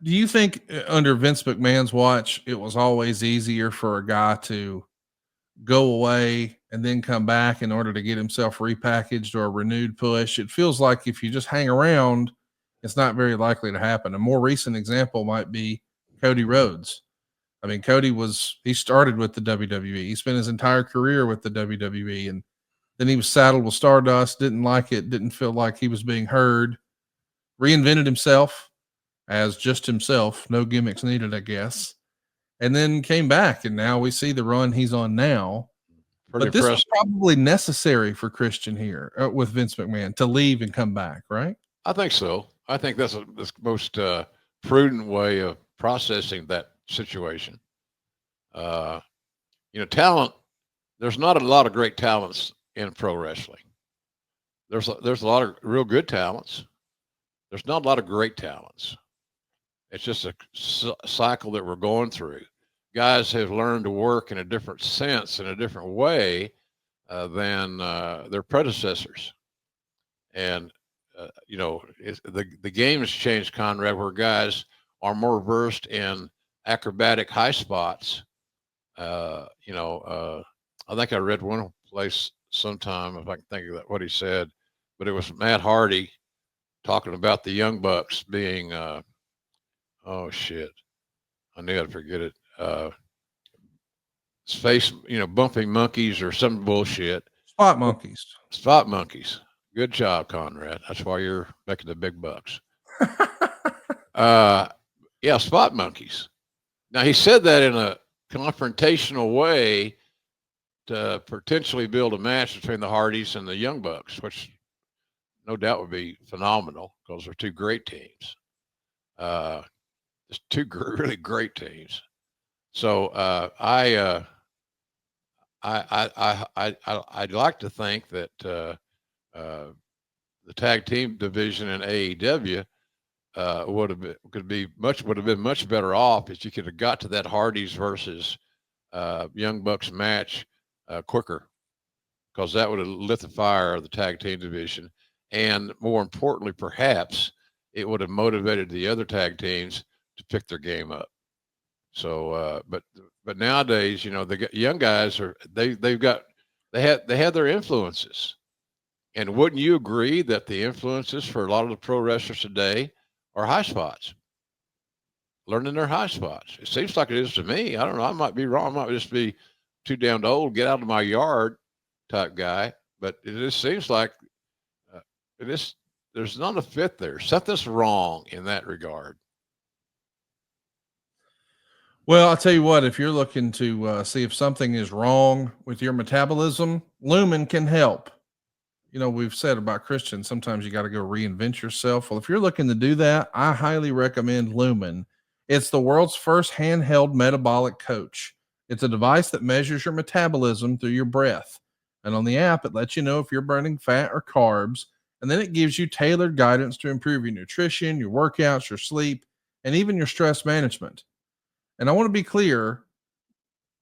Do you think under Vince McMahon's watch, it was always easier for a guy to go away and then come back in order to get himself repackaged or a renewed push? It feels like if you just hang around, it's not very likely to happen. A more recent example might be Cody Rhodes. I mean, he started with the WWE. He spent his entire career with the WWE, and then he was saddled with Stardust, didn't like it, didn't feel like he was being heard, reinvented himself as just himself, no gimmicks needed, I guess, and then came back, and now we see the run he's on now. Pretty but this impressive. was probably necessary for Christian here with Vince McMahon to leave and come back, right? I think so. I think that's the most prudent way of processing that situation. Talent. There's not a lot of great talents in pro wrestling. There's a lot of real good talents. There's not a lot of great talents. It's just a cycle that we're going through. Guys have learned to work in a different sense, in a different way than their predecessors. And, the game has changed, Conrad, where guys are more versed in acrobatic high spots. I think I read one place sometime, if I can think of that, what he said, but it was Matt Hardy talking about the Young Bucks being, oh shit, I knew I'd forget it. Space, bumping monkeys or some bullshit. Spot monkeys. Spot monkeys. Good job, Conrad. That's why you're making the big bucks. Yeah, spot monkeys. Now he said that in a confrontational way to potentially build a match between the Hardys and the Young Bucks, which no doubt would be phenomenal because they're two great teams. Just two really great teams. So I'd like to think that the tag team division in AEW would have been much better off if you could have got to that Hardys versus Young Bucks match quicker, because that would have lit the fire of the tag team division, and more importantly, perhaps it would have motivated the other tag teams to pick their game up. So, but nowadays, the young guys they had their influences, and wouldn't you agree that the influences for a lot of the pro wrestlers today are high spots, learning their high spots? It seems like it is to me. I don't know. I might be wrong. I might just be too damned old, get out of my yard type guy. But it just seems like there's not a fit there. Something's wrong in that regard. Well, I'll tell you what, if you're looking to see if something is wrong with your metabolism, Lumen can help. We've said about Christian, sometimes you got to go reinvent yourself. Well, if you're looking to do that, I highly recommend Lumen. It's the world's first handheld metabolic coach. It's a device that measures your metabolism through your breath. And on the app, it lets you know if you're burning fat or carbs. And then it gives you tailored guidance to improve your nutrition, your workouts, your sleep, and even your stress management. And I want to be clear,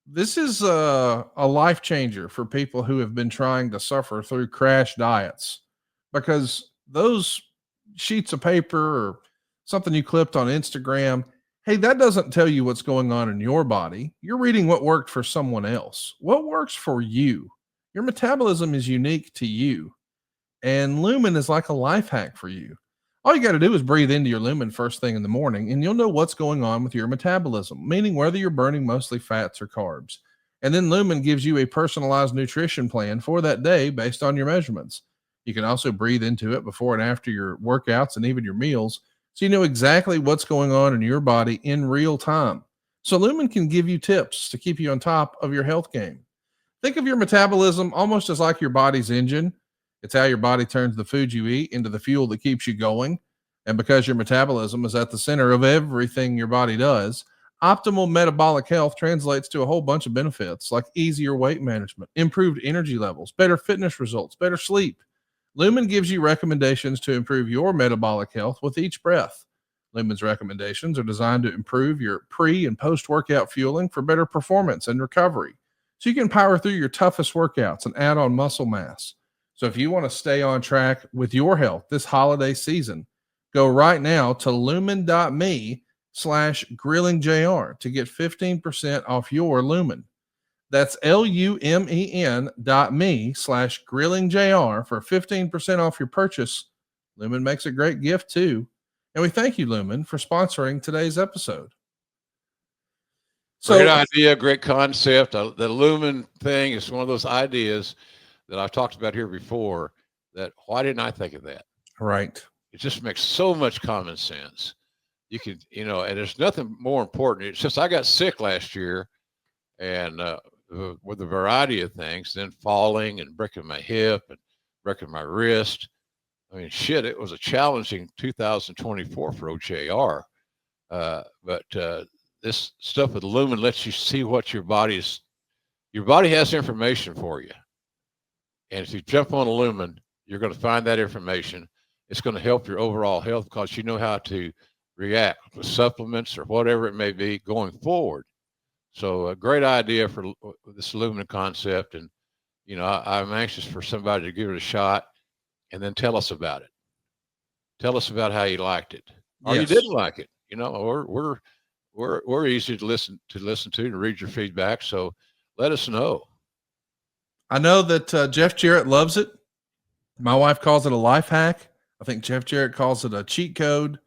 this is a life changer for people who have been trying to suffer through crash diets, because those sheets of paper or something you clipped on Instagram, hey, that doesn't tell you what's going on in your body. You're reading what worked for someone else. What works for you? Your metabolism is unique to you. And Lumen is like a life hack for you. All you got to do is breathe into your Lumen first thing in the morning, and you'll know what's going on with your metabolism, meaning whether you're burning mostly fats or carbs. And then Lumen gives you a personalized nutrition plan for that day based on your measurements. You can also breathe into it before and after your workouts and even your meals, so you know exactly what's going on in your body in real time. So Lumen can give you tips to keep you on top of your health game. Think of your metabolism almost as like your body's engine. It's how your body turns the food you eat into the fuel that keeps you going. And because your metabolism is at the center of everything your body does, optimal metabolic health translates to a whole bunch of benefits like easier weight management, improved energy levels, better fitness results, better sleep. Lumen gives you recommendations to improve your metabolic health with each breath. Lumen's recommendations are designed to improve your pre and post-workout fueling for better performance and recovery. so you can power through your toughest workouts and add on muscle mass. So if you want to stay on track with your health this holiday season, go right now to lumen.me/grillingjr to get 15% off your Lumen. That's LUMEN.me/grillingjr for 15% off your purchase. Lumen makes a great gift too. And we thank you, Lumen, for sponsoring today's episode. Great idea, great concept. The Lumen thing is one of those ideas that I've talked about here before, that why didn't I think of that? Right. It just makes so much common sense. You can, and there's nothing more important. It's just I got sick last year, and with a variety of things, then falling and breaking my hip and breaking my wrist. I mean, shit, it was a challenging 2024 for OJR. But this stuff with Lumen lets you see what your body has information for you. And if you jump on a Lumen, you're going to find that information. It's going to help your overall health because you know how to react with supplements or whatever it may be going forward. So a great idea for this Lumen concept. And, I'm anxious for somebody to give it a shot and then tell us about it. Tell us about how you liked it or you didn't like it, or we're easy to listen to and read your feedback. So let us know. I know that Jeff Jarrett loves it. My wife calls it a life hack. I think Jeff Jarrett calls it a cheat code.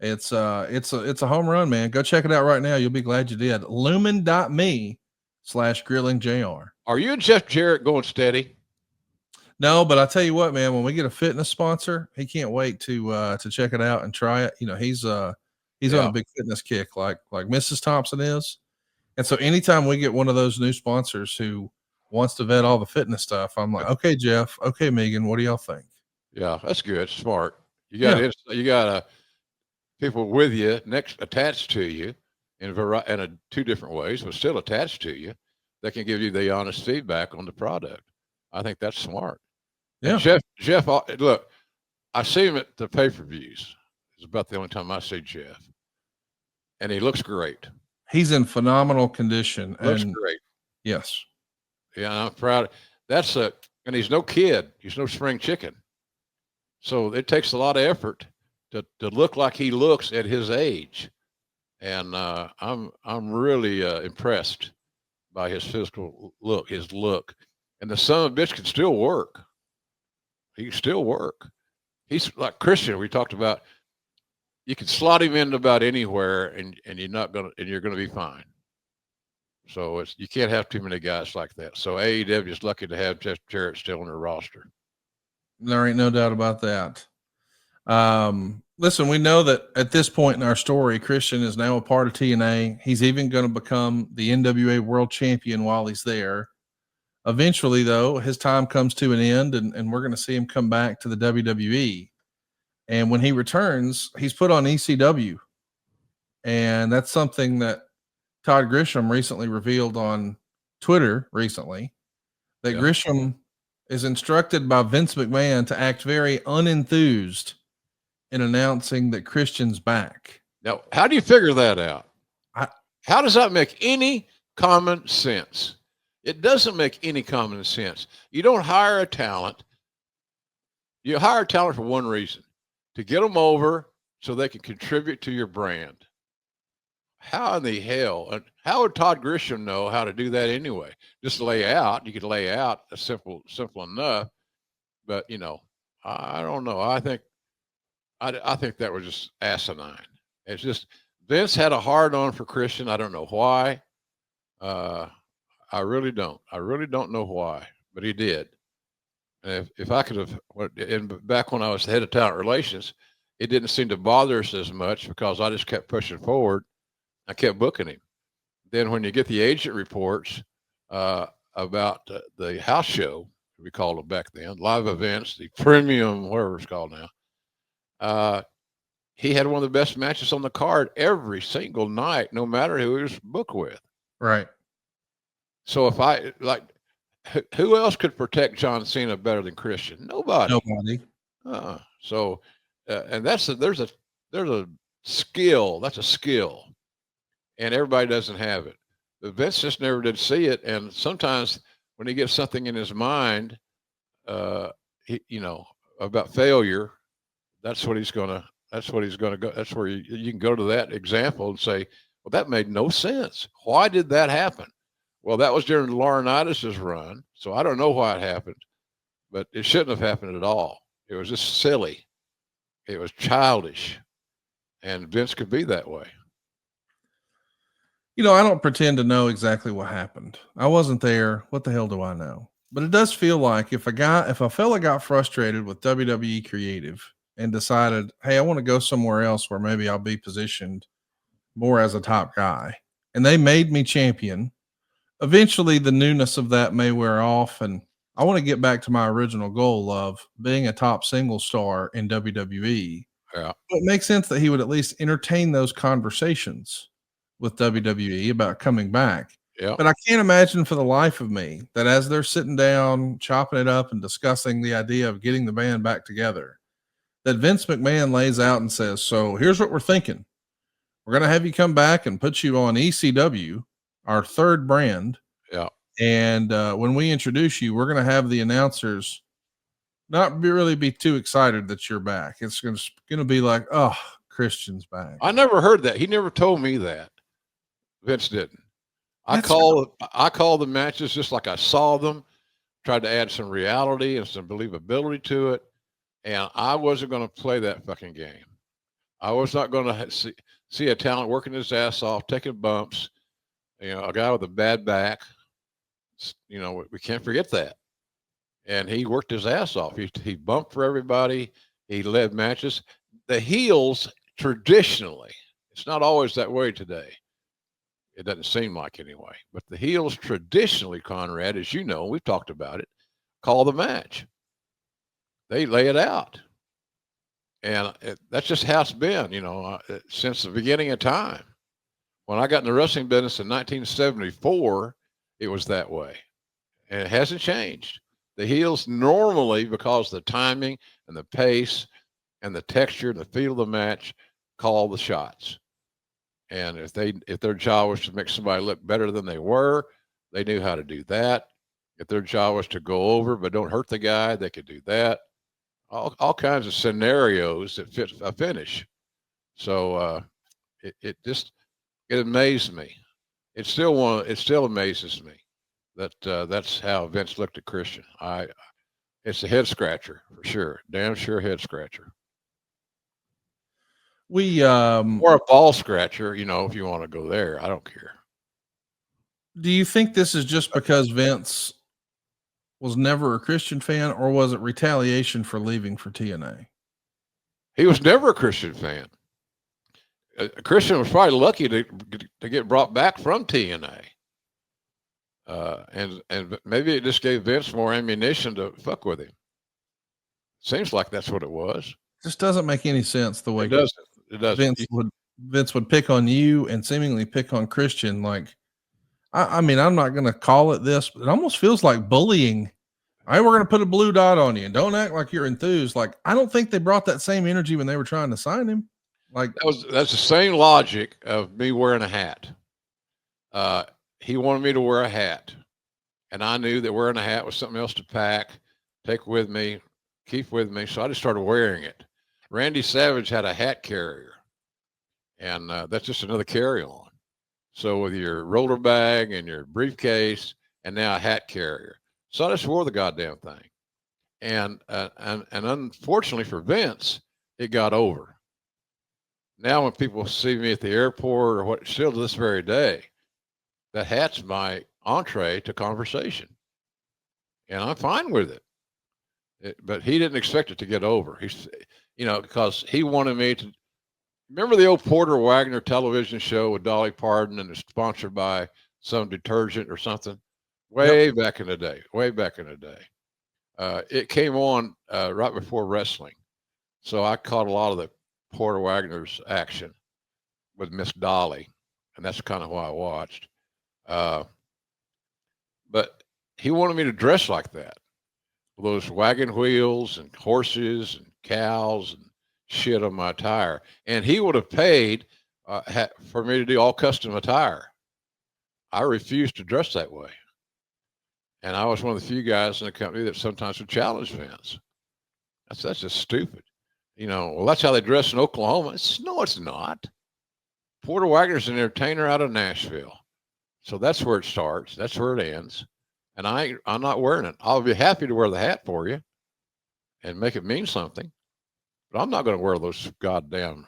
It's a home run, man. Go check it out right now. You'll be glad you did. Lumen.me/grillingjr. Are you and Jeff Jarrett going steady? No, but I tell you what, man, when we get a fitness sponsor, he can't wait to check it out and try it. He's on a big fitness kick like Mrs. Thompson is. And so anytime we get one of those new sponsors who wants to vet all the fitness stuff, I'm like, okay, Jeff, okay, Megan, what do y'all think? Yeah, that's good. Smart. You got people with you attached to you in two different ways, but still attached to you that can give you the honest feedback on the product. I think that's smart. Yeah. And Jeff, look, I see him at the pay-per-views. It's about the only time I see Jeff. And he looks great. He's in phenomenal condition. Looks great. Yes. Yeah, I'm proud. And he's no kid. He's no spring chicken. So it takes a lot of effort to look like he looks at his age. And I'm really impressed by his physical look, his look. And the son of a bitch can still work. He can still work. He's like Christian. We talked about, you can slot him in about anywhere and you're gonna be fine. So you can't have too many guys like that. So AEW is lucky to have Jeff Jarrett still on their roster. There ain't no doubt about that. Listen, we know that at this point in our story, Christian is now a part of TNA. He's even going to become the NWA World Champion while he's there. Eventually, though, his time comes to an end, and we're going to see him come back to the WWE. And when he returns, he's put on ECW. And that's something that Todd Grisham recently revealed on Twitter that Grisham is instructed by Vince McMahon to act very unenthused in announcing that Christian's back. Now, how do you figure that out? How does that make any common sense? It doesn't make any common sense. You don't hire a talent. You hire a talent for one reason, to get them over so they can contribute to your brand. How in the hell, and how would Todd Grisham know how to do that anyway? Just lay out. You could lay out a simple enough, but I don't know. I think that was just asinine. It's just Vince had a hard on for Christian. I don't know why. I really don't. I really don't know why, but he did. And if I could have, back when I was the head of talent relations, it didn't seem to bother us as much because I just kept pushing forward. I kept booking him. Then when you get the agent reports about the house show, we called it back then, live events, the premium, whatever it's called now, he had one of the best matches on the card every single night, no matter who he was booked with. Right. So if who else could protect John Cena better than Christian? Nobody. So, and there's a skill. That's a skill, and everybody doesn't have it. Vince just never did see it. And sometimes when he gets something in his mind, about failure, that's what he's going to go. That's where you can go to that example and say, well, that made no sense. Why did that happen? Well, that was during Laurinaitis' run. So I don't know why it happened, but it shouldn't have happened at all. It was just silly. It was childish. And Vince could be that way. I don't pretend to know exactly what happened. I wasn't there. What the hell do I know? But it does feel like if a fella got frustrated with WWE creative and decided, hey, I want to go somewhere else where maybe I'll be positioned more as a top guy, and they made me champion, eventually the newness of that may wear off, and I want to get back to my original goal of being a top single star in WWE. Yeah. It makes sense that he would at least entertain those conversations with WWE about coming back. Yeah. But I can't imagine for the life of me that as they're sitting down, chopping it up and discussing the idea of getting the band back together, that Vince McMahon lays out and says, so here's what we're thinking. We're going to have you come back and put you on ECW, our third brand. Yeah. And when we introduce you, we're going to have the announcers not really be too excited that you're back. It's going to be like, oh, Christian's back. I never heard that. He never told me that. Vince didn't. I call the matches just like I saw them, tried to add some reality and some believability to it. And I wasn't going to play that fucking game. I was not going to see a talent working his ass off, taking bumps, a guy with a bad back. We can't forget that. And he worked his ass off. He bumped for everybody. He led matches. The heels traditionally, it's not always that way today. It doesn't seem like anyway. But the heels traditionally, Conrad, as you know, we've talked about it, call the match. They lay it out. And that's just how it's been, since the beginning of time. When I got in the wrestling business in 1974, it was that way. And it hasn't changed. The heels normally, because of the timing and the pace and the texture and the feel of the match, call the shots. And if their job was to make somebody look better than they were, they knew how to do that. If their job was to go over but don't hurt the guy, they could do that. All kinds of scenarios that fit a finish. So it amazed me. It still amazes me that that's how Vince looked at Christian. It's a head scratcher for sure. Damn sure head scratcher. Or a ball scratcher, if you want to go there. I don't care. Do you think this is just because Vince was never a Christian fan, or was it retaliation for leaving for TNA? He was never a Christian fan. Christian was probably lucky to get brought back from TNA. And maybe it just gave Vince more ammunition to fuck with him. Seems like that's what it was. Just doesn't make any sense the way it doesn't. Vince would pick on you and seemingly pick on Christian. Like, I mean, I'm not going to call it this, but it almost feels like bullying. All right, we're going to put a blue dot on you and don't act like you're enthused. Like, I don't think they brought that same energy when they were trying to sign him. Like, that's the same logic of me wearing a hat. He wanted me to wear a hat, and I knew that wearing a hat was something else to pack, take with me, keep with me. So I just started wearing it. Randy Savage had a hat carrier, and that's just another carry-on. So with your roller bag and your briefcase, and now a hat carrier. So I just wore the goddamn thing. And unfortunately for Vince, it got over. Now when people see me at the airport, or still to this very day, that hat's my entree to conversation. And I'm fine with it. But he didn't expect it to get over. He's, because he wanted me to remember the old Porter Wagner television show with Dolly Parton, and it's sponsored by some detergent or something way back in the day. It came on right before wrestling. So I caught a lot of the Porter Wagner's action with Miss Dolly, and that's kind of why I watched. But he wanted me to dress like that, with those wagon wheels and horses and cows and shit on my attire. And he would have paid for me to do all custom attire. I refuse to dress that way. And I was one of the few guys in the company that sometimes would challenge Vince. That's just stupid. Well, that's how they dress in Oklahoma. No, it's not. Porter Wagner's an entertainer out of Nashville. So that's where it starts. That's where it ends. And I'm not wearing it. I'll be happy to wear the hat for you and make it mean something. But I'm not going to wear those goddamn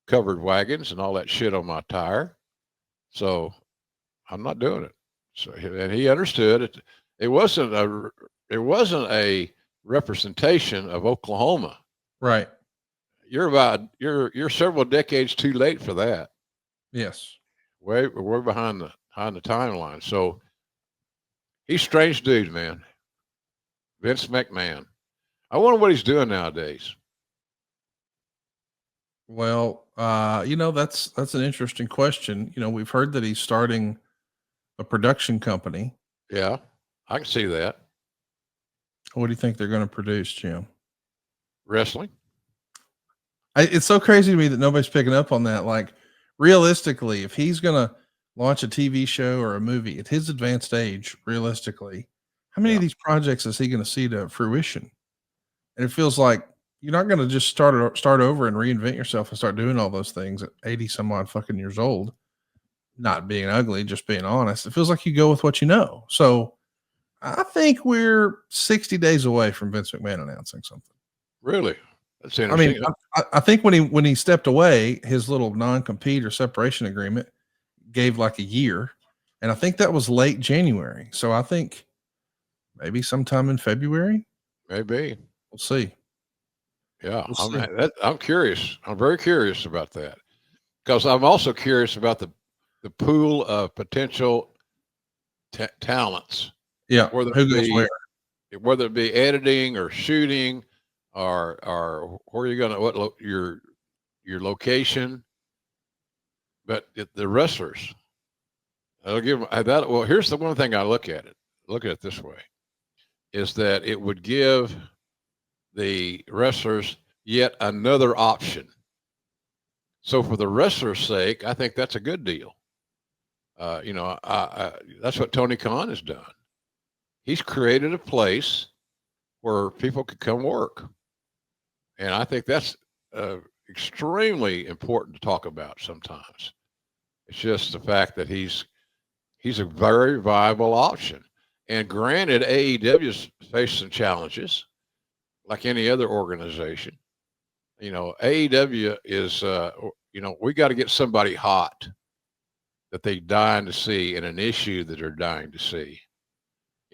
covered wagons and all that shit on my tire. So I'm not doing it. So, and he understood it. It wasn't a representation of Oklahoma. Right. You're several decades too late for that. Yes. We're behind the timeline. So he's a strange dude, man. Vince McMahon. I wonder what he's doing nowadays. Well, that's an interesting question. We've heard that he's starting a production company. Yeah, I can see that. What do you think they're going to produce, Jim? Wrestling. It's so crazy to me that nobody's picking up on that. Like, realistically, if he's going to launch a TV show or a movie at his advanced age, realistically, how many of these projects is he going to see to fruition? And it feels like you're not going to just start over and reinvent yourself and start doing all those things at 80 some odd fucking years old. Not being ugly, just being honest. It feels like you go with what you know. So I think we're 60 days away from Vince McMahon announcing something. Really? That's interesting. I mean, I think when he stepped away, his little non-compete or separation agreement gave like a year. And I think that was late January. So I think maybe sometime in February. Maybe. We'll see. Yeah. I'm curious. I'm very curious about that, because I'm also curious about the pool of potential talents. Yeah. Whether it be editing or shooting or where you're going to, your location, but the wrestlers, I'll give them that. Well, here's the one thing I look at it this way, is that it would give the wrestlers yet another option. So for the wrestler's sake, I think that's a good deal. That's what Tony Khan has done. He's created a place where people could come work. And I think that's extremely important to talk about sometimes. It's just the fact that he's a very viable option. And granted, AEW's faced some challenges like any other organization. AEW is, we got to get somebody hot that they're dying to see, and an issue that they're dying to see.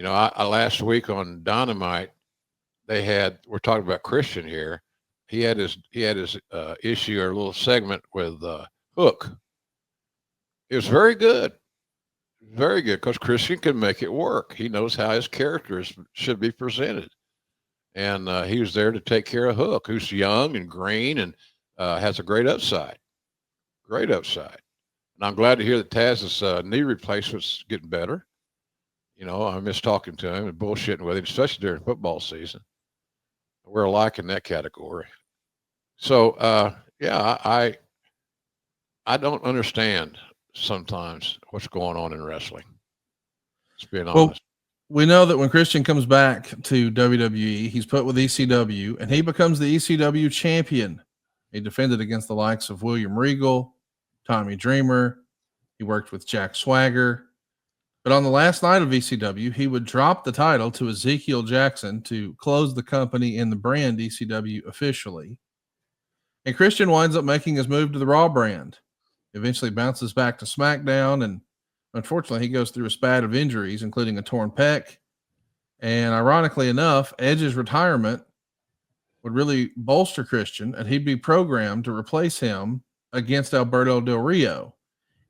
I last week on Dynamite, we're talking about Christian here. He had his issue or a little segment with Hook. It was very good. Very good, because Christian can make it work. He knows how his characters should be presented. And he was there to take care of Hook, who's young and green and has a great upside. Great upside. And I'm glad to hear that Taz's knee replacement's getting better. I miss talking to him and bullshitting with him, especially during football season. We're alike in that category. So, I don't understand sometimes what's going on in wrestling. Just being honest. We know that when Christian comes back to WWE, he's put with ECW, and he becomes the ECW champion. He defended against the likes of William Regal, Tommy Dreamer. He worked with Jack Swagger. But on the last night of ECW, he would drop the title to Ezekiel Jackson to close the company and the brand ECW officially. And Christian winds up making his move to the Raw brand. Eventually bounces back to SmackDown, and unfortunately, he goes through a spat of injuries, including a torn pec. And ironically enough, Edge's retirement would really bolster Christian, and he'd be programmed to replace him against Alberto Del Rio.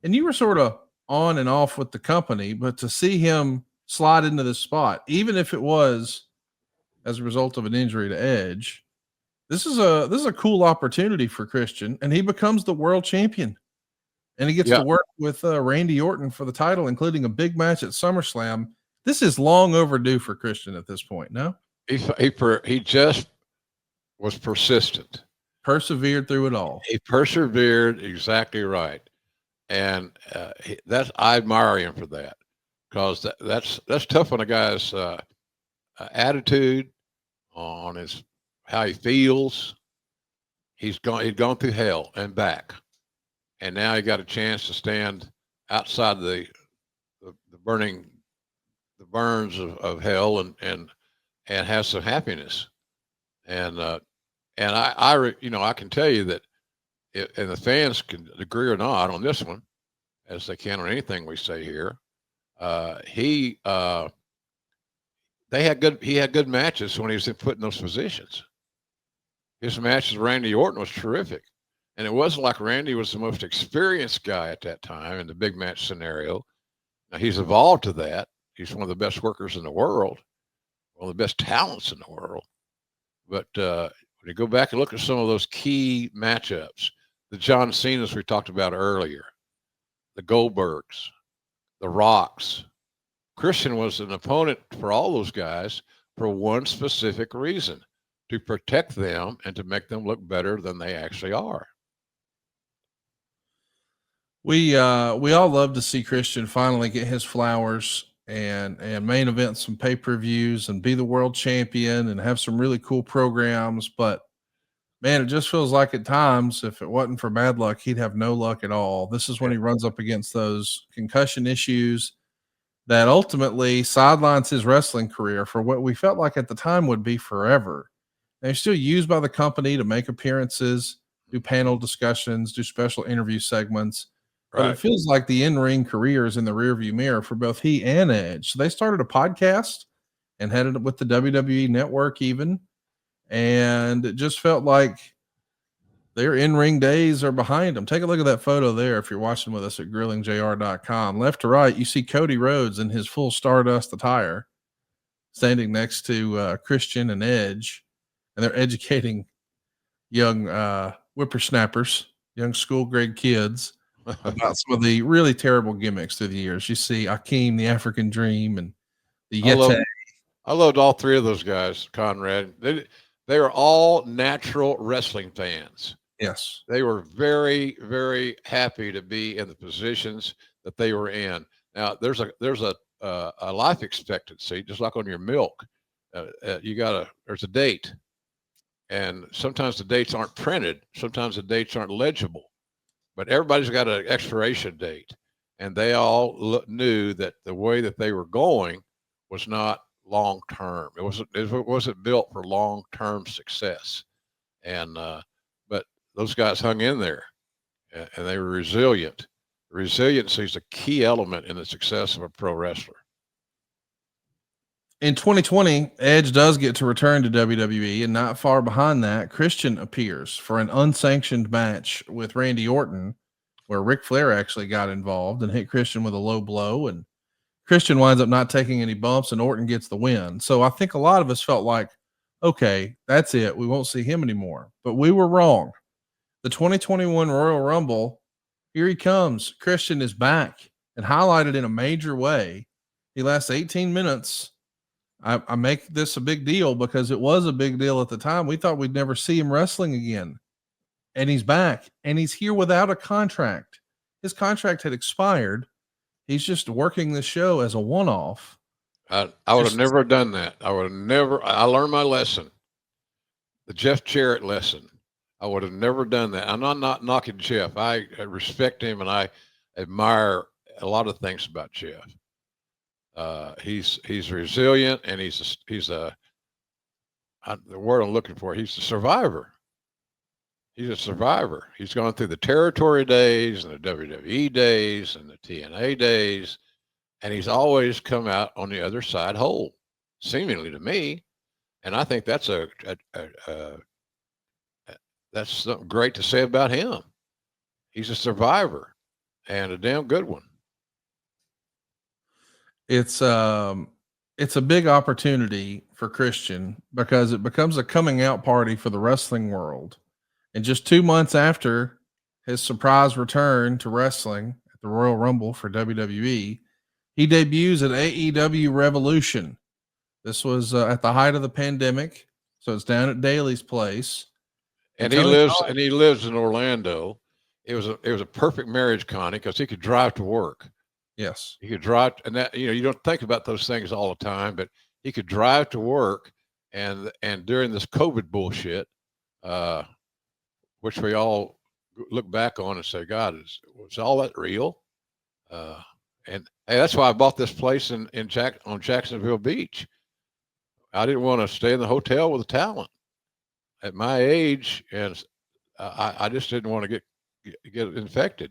And you were sort of on and off with the company, but to see him slide into this spot, even if it was as a result of an injury to Edge, this is a cool opportunity for Christian, and he becomes the world champion. And he gets to work with Randy Orton for the title, including a big match at SummerSlam. This is long overdue for Christian at this point, no? He just was persistent. Persevered through it all. He persevered, exactly right. and I admire him for that, because that's tough on a guy's attitude, on his how he feels. He'd gone through hell and back, and now he got a chance to stand outside the burns of hell, and have some happiness. And I can tell you that, and the fans can agree or not on this one, as they can on anything we say here. He had good matches when he was put in those positions. His matches with Randy Orton was terrific. And it wasn't like Randy was the most experienced guy at that time in the big match scenario. Now, he's evolved to that. He's one of the best workers in the world, one of the best talents in the world. But when you go back and look at some of those key matchups, the John Cena's we talked about earlier, the Goldbergs, the Rocks, Christian was an opponent for all those guys for one specific reason: to protect them and to make them look better than they actually are. We all love to see Christian finally get his flowers and main event some pay-per-views and be the world champion and have some really cool programs. But man, it just feels like at times, if it wasn't for bad luck, he'd have no luck at all. This is when he runs up against those concussion issues that ultimately sidelines his wrestling career for what we felt like at the time would be forever. They're still used by the company to make appearances, do panel discussions, do special interview segments. But Right. it feels like the in-ring career is in the rearview mirror for both he and Edge. So they started a podcast and had it with the WWE network even. And it just felt like their in-ring days are behind them. Take a look at that photo there if you're watching with us at grillingjr.com. Left to right, you see Cody Rhodes in his full Stardust attire standing next to Christian and Edge. And they're educating young whippersnappers, young school-grade kids, about some of the really terrible gimmicks through the years. You see Akeem, the African Dream, and the Yeti. I loved all three of those guys, Conrad. They were all natural wrestling fans. Yes. They were very, very happy to be in the positions that they were in. Now, there's a life expectancy, just like on your milk. There's a date, and sometimes the dates aren't printed. Sometimes the dates aren't legible. But everybody's got an expiration date, and they all knew that the way that they were going was not long term. It wasn't built for long term success. And but those guys hung in there, and they were resilient. Resiliency is a key element in the success of a pro wrestler. In 2020, Edge does get to return to WWE, and not far behind that, Christian appears for an unsanctioned match with Randy Orton, where Ric Flair actually got involved and hit Christian with a low blow, and Christian winds up not taking any bumps, and Orton gets the win. So I think a lot of us felt like, okay, that's it. We won't see him anymore. But we were wrong. The 2021 Royal Rumble, here he comes. Christian is back and highlighted in a major way. He lasts 18 minutes. I make this a big deal because it was a big deal at the time. We thought we'd never see him wrestling again. And he's back, and he's here without a contract. His contract had expired. He's just working the show as a one-off. I would have never done that. I learned my lesson, the Jeff Jarrett lesson. I would have never done that. I'm not knocking Jeff. I respect him, and I admire a lot of things about Jeff. He's resilient, and the word I'm looking for, he's a survivor. He's a survivor. He's gone through the territory days and the WWE days and the TNA days, and he's always come out on the other side whole, seemingly to me. And I think that's that's something great to say about him. He's a survivor, and a damn good one. It's a big opportunity for Christian because it becomes a coming out party for the wrestling world. And just 2 months after his surprise return to wrestling at the Royal Rumble for WWE, he debuts at AEW Revolution. This was at the height of the pandemic, so it's down at Daly's place. And he lives in Orlando, it was a perfect marriage, Connie, because he could drive to work. Yes. He could drive, and that, you don't think about those things all the time, but he could drive to work, and during this COVID bullshit, which we all look back on and say, God, was all that real? And hey, that's why I bought this place on Jacksonville Beach. I didn't want to stay in the hotel with the talent at my age, and I just didn't want to get infected.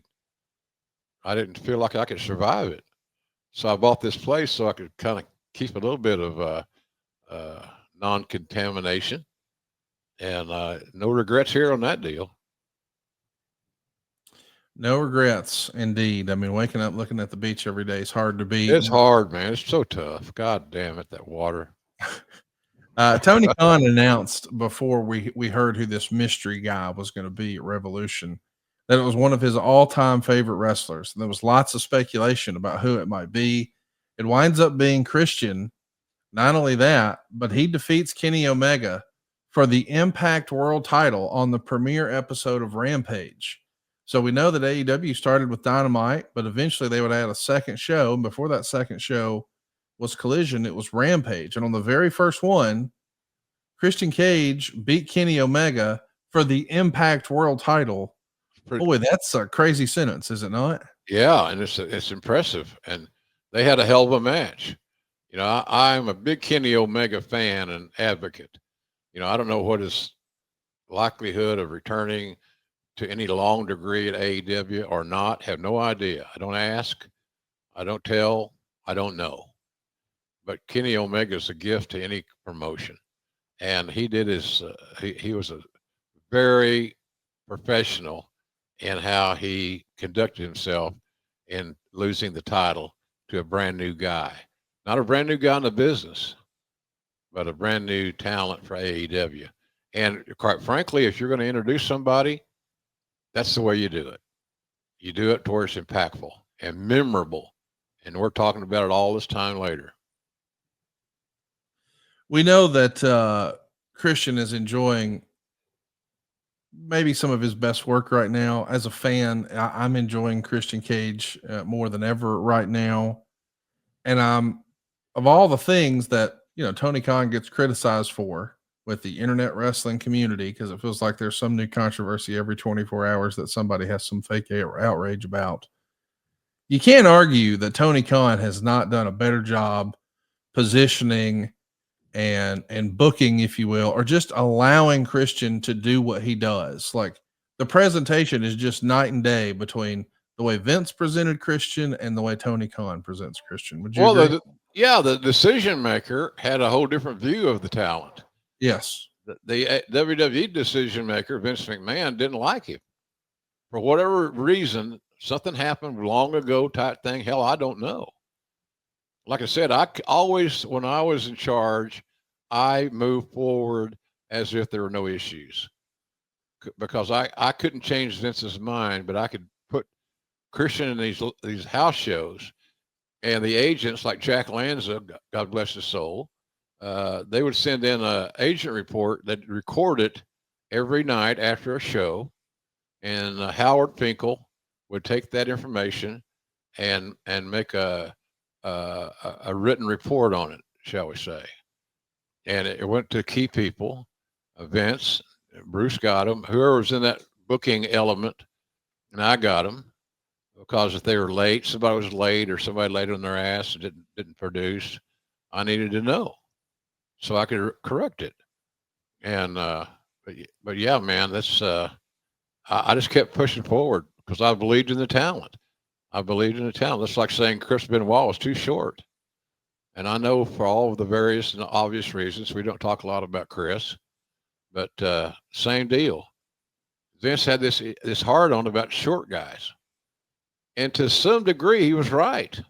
I didn't feel like I could survive it, so I bought this place so I could kind of keep a little bit of non-contamination, and no regrets here on that deal. No regrets, indeed. I mean, waking up looking at the beach every day is hard to beat. It's hard, man. It's so tough. God damn it, that water. Tony Khan announced before we heard who this mystery guy was going to be at Revolution that it was one of his all-time favorite wrestlers. And there was lots of speculation about who it might be. It winds up being Christian. Not only that, but he defeats Kenny Omega for the Impact World title on the premiere episode of Rampage. So we know that AEW started with Dynamite, but eventually they would add a second show. And before that second show was Collision, it was Rampage. And on the very first one, Christian Cage beat Kenny Omega for the Impact World title. Boy, that's a crazy sentence, is it not? Yeah, and it's impressive. And they had a hell of a match. I'm a big Kenny Omega fan and advocate. I don't know what his likelihood of returning to any long degree at AEW or not. Have no idea. I don't ask. I don't tell. I don't know. But Kenny Omega is a gift to any promotion. And he did his, he was a very professional in how he conducted himself in losing the title to a brand new guy. Not a brand new guy in the business, but a brand new talent for AEW. And quite frankly, if you're going to introduce somebody, that's the way you do it. You do it to where it's impactful and memorable. And we're talking about it all this time later. We know that Christian is enjoying maybe some of his best work right now. As a fan, I'm enjoying Christian Cage more than ever right now. And of all the things that, Tony Khan gets criticized for with the internet wrestling community, because it feels like there's some new controversy every 24 hours that somebody has some fake outrage about. You can't argue that Tony Khan has not done a better job positioning and booking, if you will, or just allowing Christian to do what he does. Like, the presentation is just night and day between the way Vince presented Christian and the way Tony Khan presents Christian. Would you agree? The decision maker had a whole different view of the talent. Yes. The WWE decision maker, Vince McMahon, didn't like him for whatever reason. Something happened long ago type thing. Hell, I don't know. Like I said, I always, when I was in charge, I moved forward as if there were no issues, because I couldn't change Vince's mind, but I could put Christian in these house shows, and the agents like Jack Lanza, God bless his soul, they would send in an agent report that recorded every night after a show, and Howard Finkel would take that information and make a written report on it, shall we say. And it went to key people, Vince, Bruce got them, whoever was in that booking element, and I got them, because if they were late, somebody was late, or somebody laid on their ass and didn't produce, I needed to know so I could correct it. And but yeah, man, that's I just kept pushing forward because I believed in the talent. I believed in the talent. That's like saying Chris Benoit was too short. And I know for all of the various and obvious reasons, we don't talk a lot about Chris, but same deal. Vince had this hard on about short guys. And to some degree, he was right.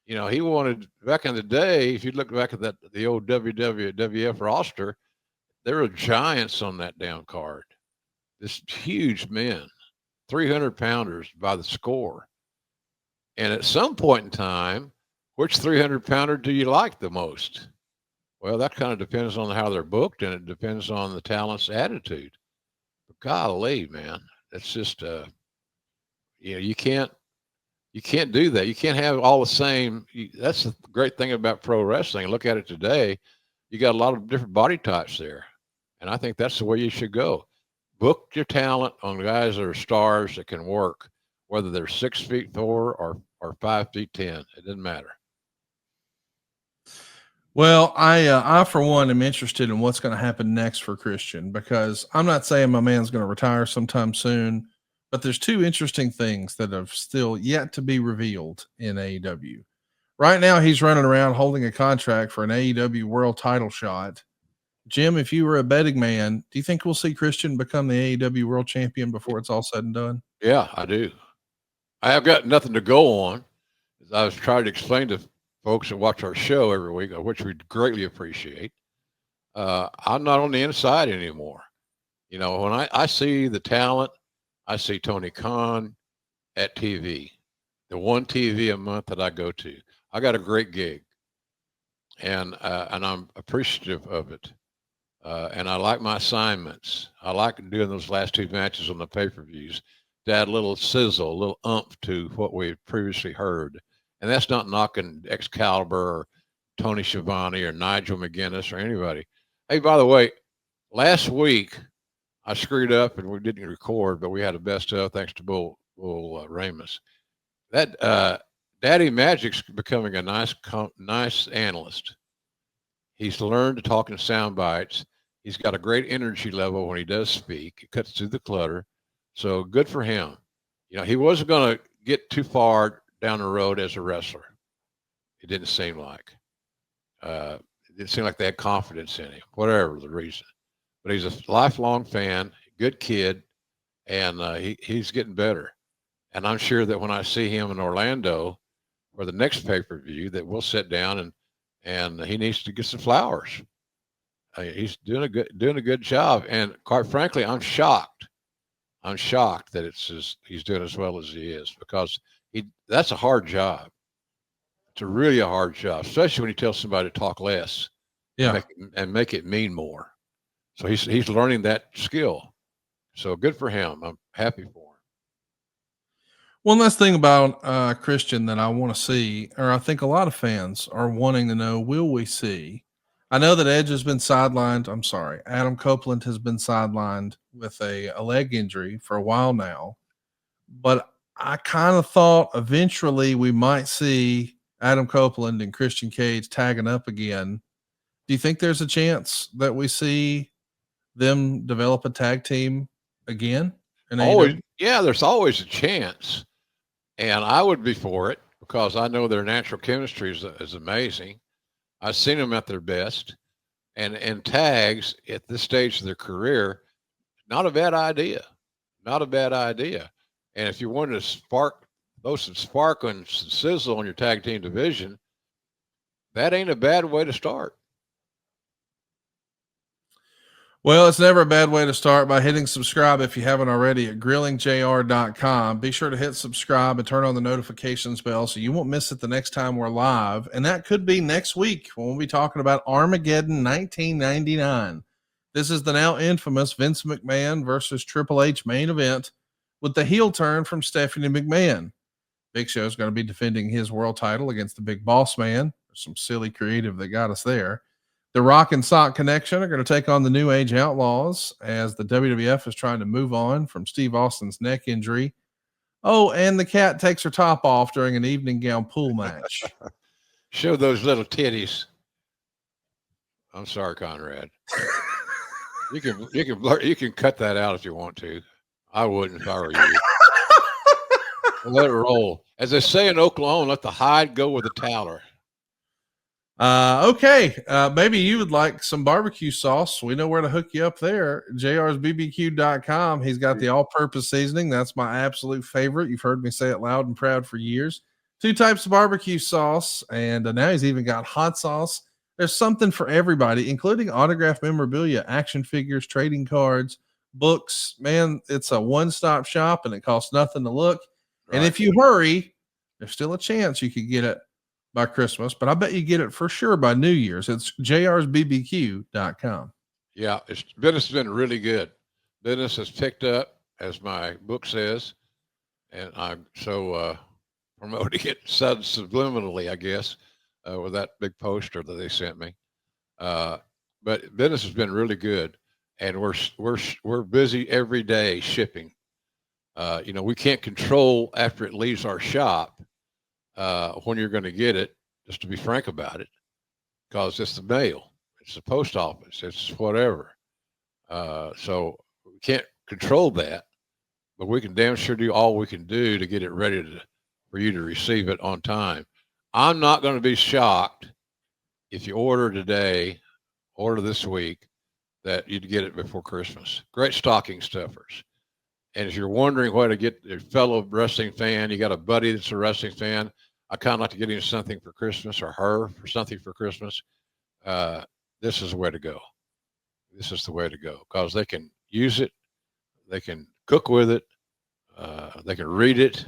He wanted, back in the day, if you look back at the old WWF roster, there were giants on that damn card. This huge men, 300 pounders by the score. And at some point in time, which 300 pounder do you like the most? Well, that kind of depends on how they're booked, and it depends on the talent's attitude. But golly, man, it's just you can't do that. You can't have all the same. That's the great thing about pro wrestling. Look at it today. You got a lot of different body types there. And I think that's the way you should go. Book your talent on guys that are stars that can work, whether they're 6'4" or 5'10". It doesn't matter. Well, I for one am interested in what's going to happen next for Christian, because I'm not saying my man's going to retire sometime soon, but there's two interesting things that have still yet to be revealed in AEW. Right now, he's running around holding a contract for an AEW world title shot. Jim, if you were a betting man, do you think we'll see Christian become the AEW world champion before it's all said and done? Yeah, I do. I have got nothing to go on. As I was trying to explain to folks that watch our show every week, which we greatly appreciate. I'm not on the inside anymore. When I see the talent, I see Tony Khan at TV, the one TV a month that I go to. I got a great gig, and I'm appreciative of it. And I like my assignments. I like doing those last two matches on the pay-per-views to add a little sizzle, a little oomph to what we had previously heard. And that's not knocking Excalibur or Tony Schiavone or Nigel McGuinness or anybody. Hey, by the way, last week I screwed up and we didn't record, but we had a best of thanks to Bull Ramus. That Daddy Magic's becoming a nice analyst. He's learned to talk in sound bites. He's got a great energy level when he does speak. It cuts through the clutter. So good for him. He wasn't going to get too far down the road as a wrestler. It didn't seem like. It didn't seem like they had confidence in him, whatever the reason. But he's a lifelong fan, good kid, and he's getting better. And I'm sure that when I see him in Orlando for the next pay-per-view, that we'll sit down and he needs to get some flowers. He's doing a good job. And quite frankly, I'm shocked. I'm shocked that he's doing as well as he is, because that's a hard job. It's really a hard job, especially when you tell somebody to talk less, and make it mean more. So he's learning that skill. So good for him. I'm happy for him. One last thing about Christian that I want to see, or I think a lot of fans are wanting to know, will we see? I know that Edge has been sidelined. I'm sorry. Adam Copeland has been sidelined with a leg injury for a while now, but I kind of thought eventually we might see Adam Copeland and Christian Cage tagging up again. Do you think there's a chance that we see them develop a tag team again? Yeah, there's always a chance. And I would be for it, because I know their natural chemistry is amazing. I've seen them at their best. And tags at this stage of their career, not a bad idea. Not a bad idea. And if you wanted to throw some spark and some sizzle on your tag team division, that ain't a bad way to start. Well, it's never a bad way to start by hitting subscribe if you haven't already at grillingjr.com. Be sure to hit subscribe and turn on the notifications bell so you won't miss it the next time we're live. And that could be next week when we'll be talking about Armageddon 1999. This is the now infamous Vince McMahon versus Triple H main event, with the heel turn from Stephanie McMahon. Big Show is going to be defending his world title against the Big Boss Man. There's some silly creative that got us there. The Rock and Sock Connection are going to take on the New Age Outlaws as the WWF is trying to move on from Steve Austin's neck injury. Oh, and the cat takes her top off during an evening gown pool match. Show those little titties. I'm sorry, Conrad. You can cut that out if you want to. I wouldn't if I were you. Let it roll. As they say in Oklahoma, let the hide go with the towler. Okay. Maybe you would like some barbecue sauce. We know where to hook you up there. JR'sBBQ.com. He's got the all-purpose seasoning. That's my absolute favorite. You've heard me say it loud and proud for years. 2 types of barbecue sauce, and now he's even got hot sauce. There's something for everybody, including autographed memorabilia, action figures, trading cards, books. Man, it's a one-stop shop, and it costs nothing to look. Right. And if you hurry, there's still a chance you could get it by Christmas, but I bet you get it for sure by New Year's. It's JR'sBBQ.com. Yeah, business has been really good. Business has picked up, as my book says. and I'm so promoting it subliminally, I guess, with that big poster that they sent me. But business has been really good, and we're busy every day shipping. We can't control after it leaves our shop when you're going to get it. Just to be frank about it, because it's the mail, it's the post office, it's whatever. So we can't control that, but we can damn sure do all we can do to get it ready for you to receive it on time. I'm not going to be shocked if you order today, order this week, that you'd get it before Christmas. Great stocking stuffers. And if you're wondering where to get a fellow wrestling fan, you got a buddy that's a wrestling fan, I kind of like to get him something for Christmas, or her for something for Christmas. This is the way to go. This is the way to go, because they can use it, they can cook with it, they can read it.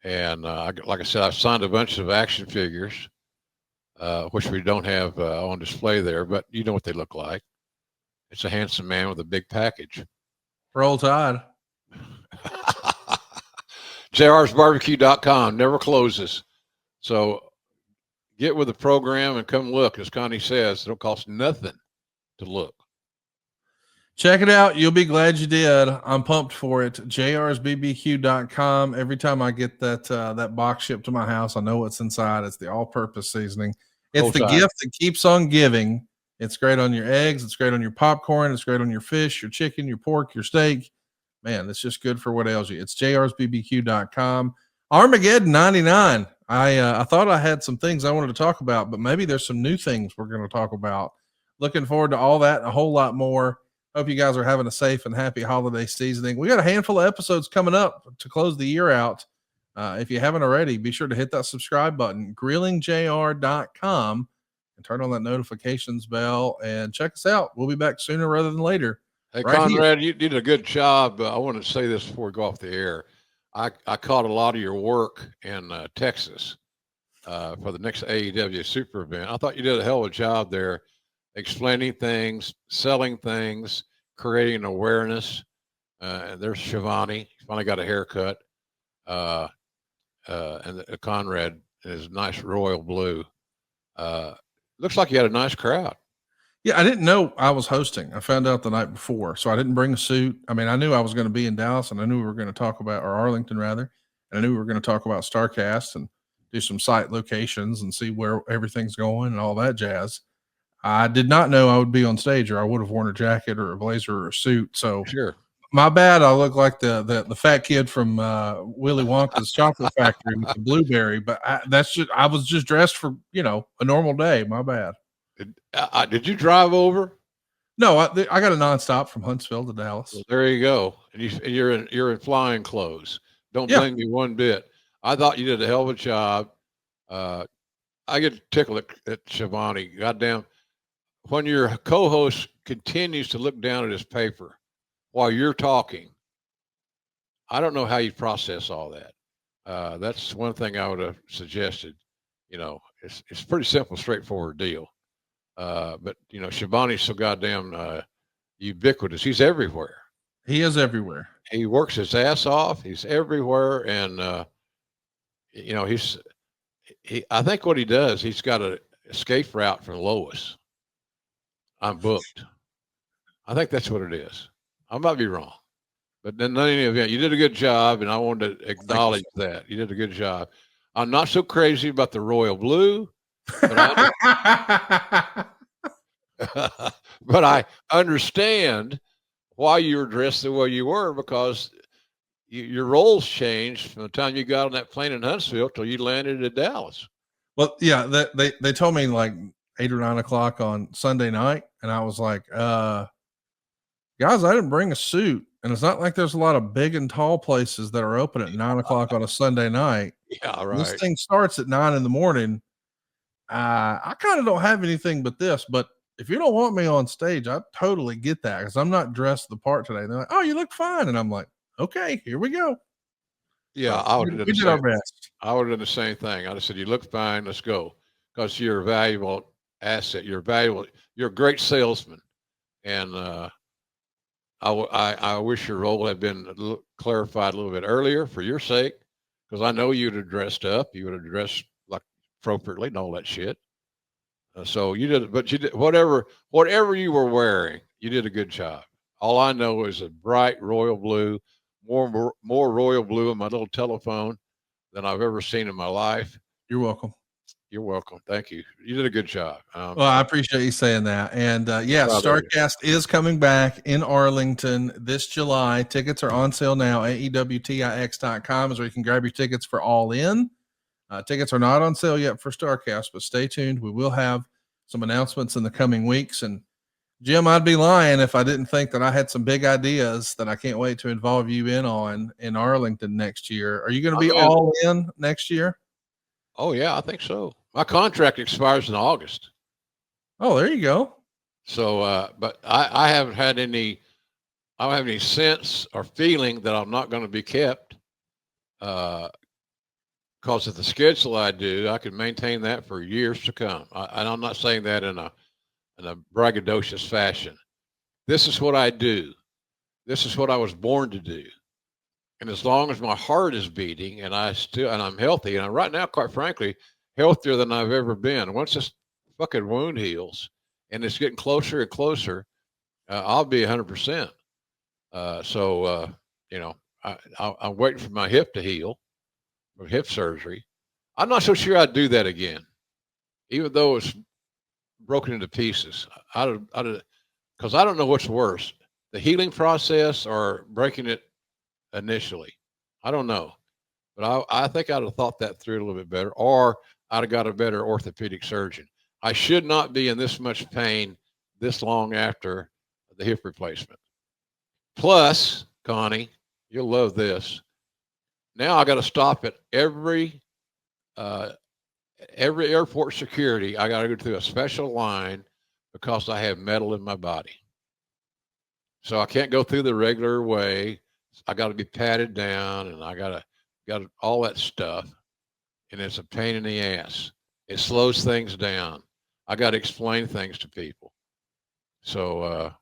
And like I said, I've signed a bunch of action figures, which we don't have on display there, but you know what they look like. It's a handsome man with a big package. Roll Tide. JR'sBarbecue.com never closes. So get with the program and come look. As Connie says, it'll cost nothing to look. Check it out. You'll be glad you did. I'm pumped for it. JR'sBBQ.com. Every time I get that box shipped to my house, I know what's inside. It's the all-purpose seasoning. It's the gift that keeps on giving. It's great on your eggs. It's great on your popcorn. It's great on your fish, your chicken, your pork, your steak. Man, it's just good for what ails you. It's JR'sBBQ.com. Armageddon 99. I thought I had some things I wanted to talk about, but maybe there's some new things we're going to talk about. Looking forward to all that and a whole lot more. Hope you guys are having a safe and happy holiday seasoning. We got a handful of episodes coming up to close the year out. If you haven't already, be sure to hit that subscribe button, grillingjr.com, and turn on that notifications bell and check us out. We'll be back sooner rather than later. Hey, right Conrad, you did a good job. I want to say this before we go off the air. I caught a lot of your work in Texas for the next AEW super event. I thought you did a hell of a job there, explaining things, selling things, creating awareness. And there's Shivani. He finally got a haircut. And Conrad in his nice royal blue. Looks like you had a nice crowd. Yeah, I didn't know I was hosting. I found out the night before, so I didn't bring a suit. I mean, I knew I was going to be in Dallas, and I knew we were going to talk about, or Arlington rather, and I knew we were going to talk about StarCast and do some site locations and see where everything's going and all that jazz. I did not know I would be on stage, or I would have worn a jacket or a blazer or a suit. So Sure, my bad. I look like the fat kid from Willy Wonka's Chocolate Factory with the blueberry, but I was just dressed for a normal day. My bad. Did you drive over? No, I got a nonstop from Huntsville to Dallas. Well, there you go. And you're in flying clothes. Don't blame me one bit. I thought you did a hell of a job. I get tickled at Shivani. Goddamn, when your co-host continues to look down at his paper while you're talking, I don't know how you process all that. That's one thing I would have suggested. It's a pretty simple, straightforward deal. But Shivani's so goddamn ubiquitous. He's everywhere. He is everywhere. He works his ass off. He's everywhere, and I think what he does, he's got an escape route from Lois. I'm booked. I think that's what it is. I might be wrong, but then in any event, you did a good job, and I wanted to acknowledge that you did a good job. I'm not so crazy about the royal blue. But I understand why you were dressed the way you were, because your roles changed from the time you got on that plane in Huntsville till you landed at Dallas. Well, yeah, they told me like 8 or 9 o'clock on Sunday night, and I was like, guys, I didn't bring a suit, and it's not like there's a lot of big and tall places that are open at 9 o'clock on a Sunday night. Yeah, right. This thing starts at 9 in the morning. I kind of don't have anything but this, but if you don't want me on stage, I totally get that, because I'm not dressed the part today. They're like, "Oh, you look fine," and I'm like, "Okay, here we go." Yeah, so we did our best. I would have done the same thing. I just said, "You look fine. Let's go," because you're a valuable asset. You're a great salesman, and I wish your role had been clarified a little bit earlier for your sake, because I know you'd have dressed up. You would have dressed like appropriately and all that shit. So you did, but you did whatever you were wearing. You did a good job. All I know is a bright royal blue, more royal blue in my little telephone than I've ever seen in my life. You're welcome. You're welcome. Thank you. You did a good job. Well, I appreciate you saying that. And yeah, StarCast is coming back in Arlington this July. Tickets are on sale now at EWTIX.com is where you can grab your tickets for All In. Tickets are not on sale yet for StarCast, but stay tuned. We will have some announcements in the coming weeks. And Jim, I'd be lying if I didn't think that I had some big ideas that I can't wait to involve you in on in Arlington next year. Are you going to be all in next year? Oh yeah, I think so. My contract expires in August. Oh, there you go. So, but I haven't had any, I don't have any sense or feeling that I'm not going to be kept. Because of the schedule I do, I can maintain that for years to come. And I'm not saying that in a braggadocious fashion. This is what I do. This is what I was born to do. And as long as my heart is beating and I'm healthy, and I'm right now, quite frankly, healthier than I've ever been. Once this fucking wound heals and it's getting closer and closer, I'll be 100%. I'm waiting for my hip to heal, for hip surgery. I'm not so sure I'd do that again, even though it's broken into pieces. Because I don't know what's worse, the healing process or breaking it initially. I don't know. But I think I'd have thought that through a little bit better, or I'd have got a better orthopedic surgeon. I should not be in this much pain this long after the hip replacement. Plus, Connie, you'll love this. Now I got to stop at every airport security. I got to go through a special line because I have metal in my body. So I can't go through the regular way. I got to be patted down, and I got all that stuff, and it's a pain in the ass. It slows things down. I got to explain things to people. So,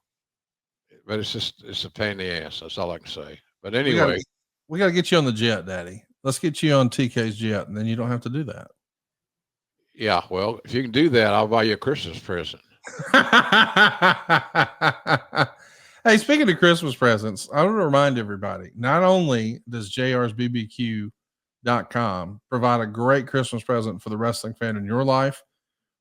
but it's a pain in the ass. That's all I can say. But anyway, we got to get you on the jet, Daddy. Let's get you on TK's jet, and then you don't have to do that. Yeah, well, if you can do that, I'll buy you a Christmas present. Hey, speaking of Christmas presents, I want to remind everybody, not only does jrsbbq.com provide a great Christmas present for the wrestling fan in your life,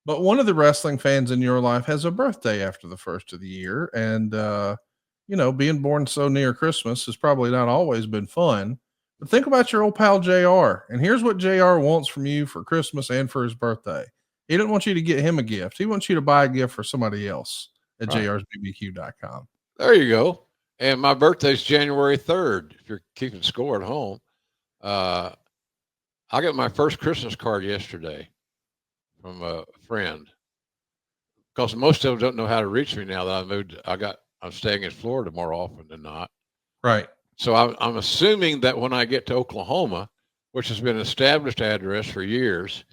but one of the wrestling fans in your life has a birthday after the first of the year. And, being born so near Christmas has probably not always been fun. But think about your old pal JR. And here's what JR wants from you for Christmas and for his birthday. He doesn't want you to get him a gift. He wants you to buy a gift for somebody else at jrsbbq.com. There you go. And my birthday's January 3rd, if you're keeping score at home. I got my first Christmas card yesterday from a friend, because most of them don't know how to reach me now that I moved. I'm staying in Florida more often than not. Right. So I'm assuming that when I get to Oklahoma, which has been an established address for years,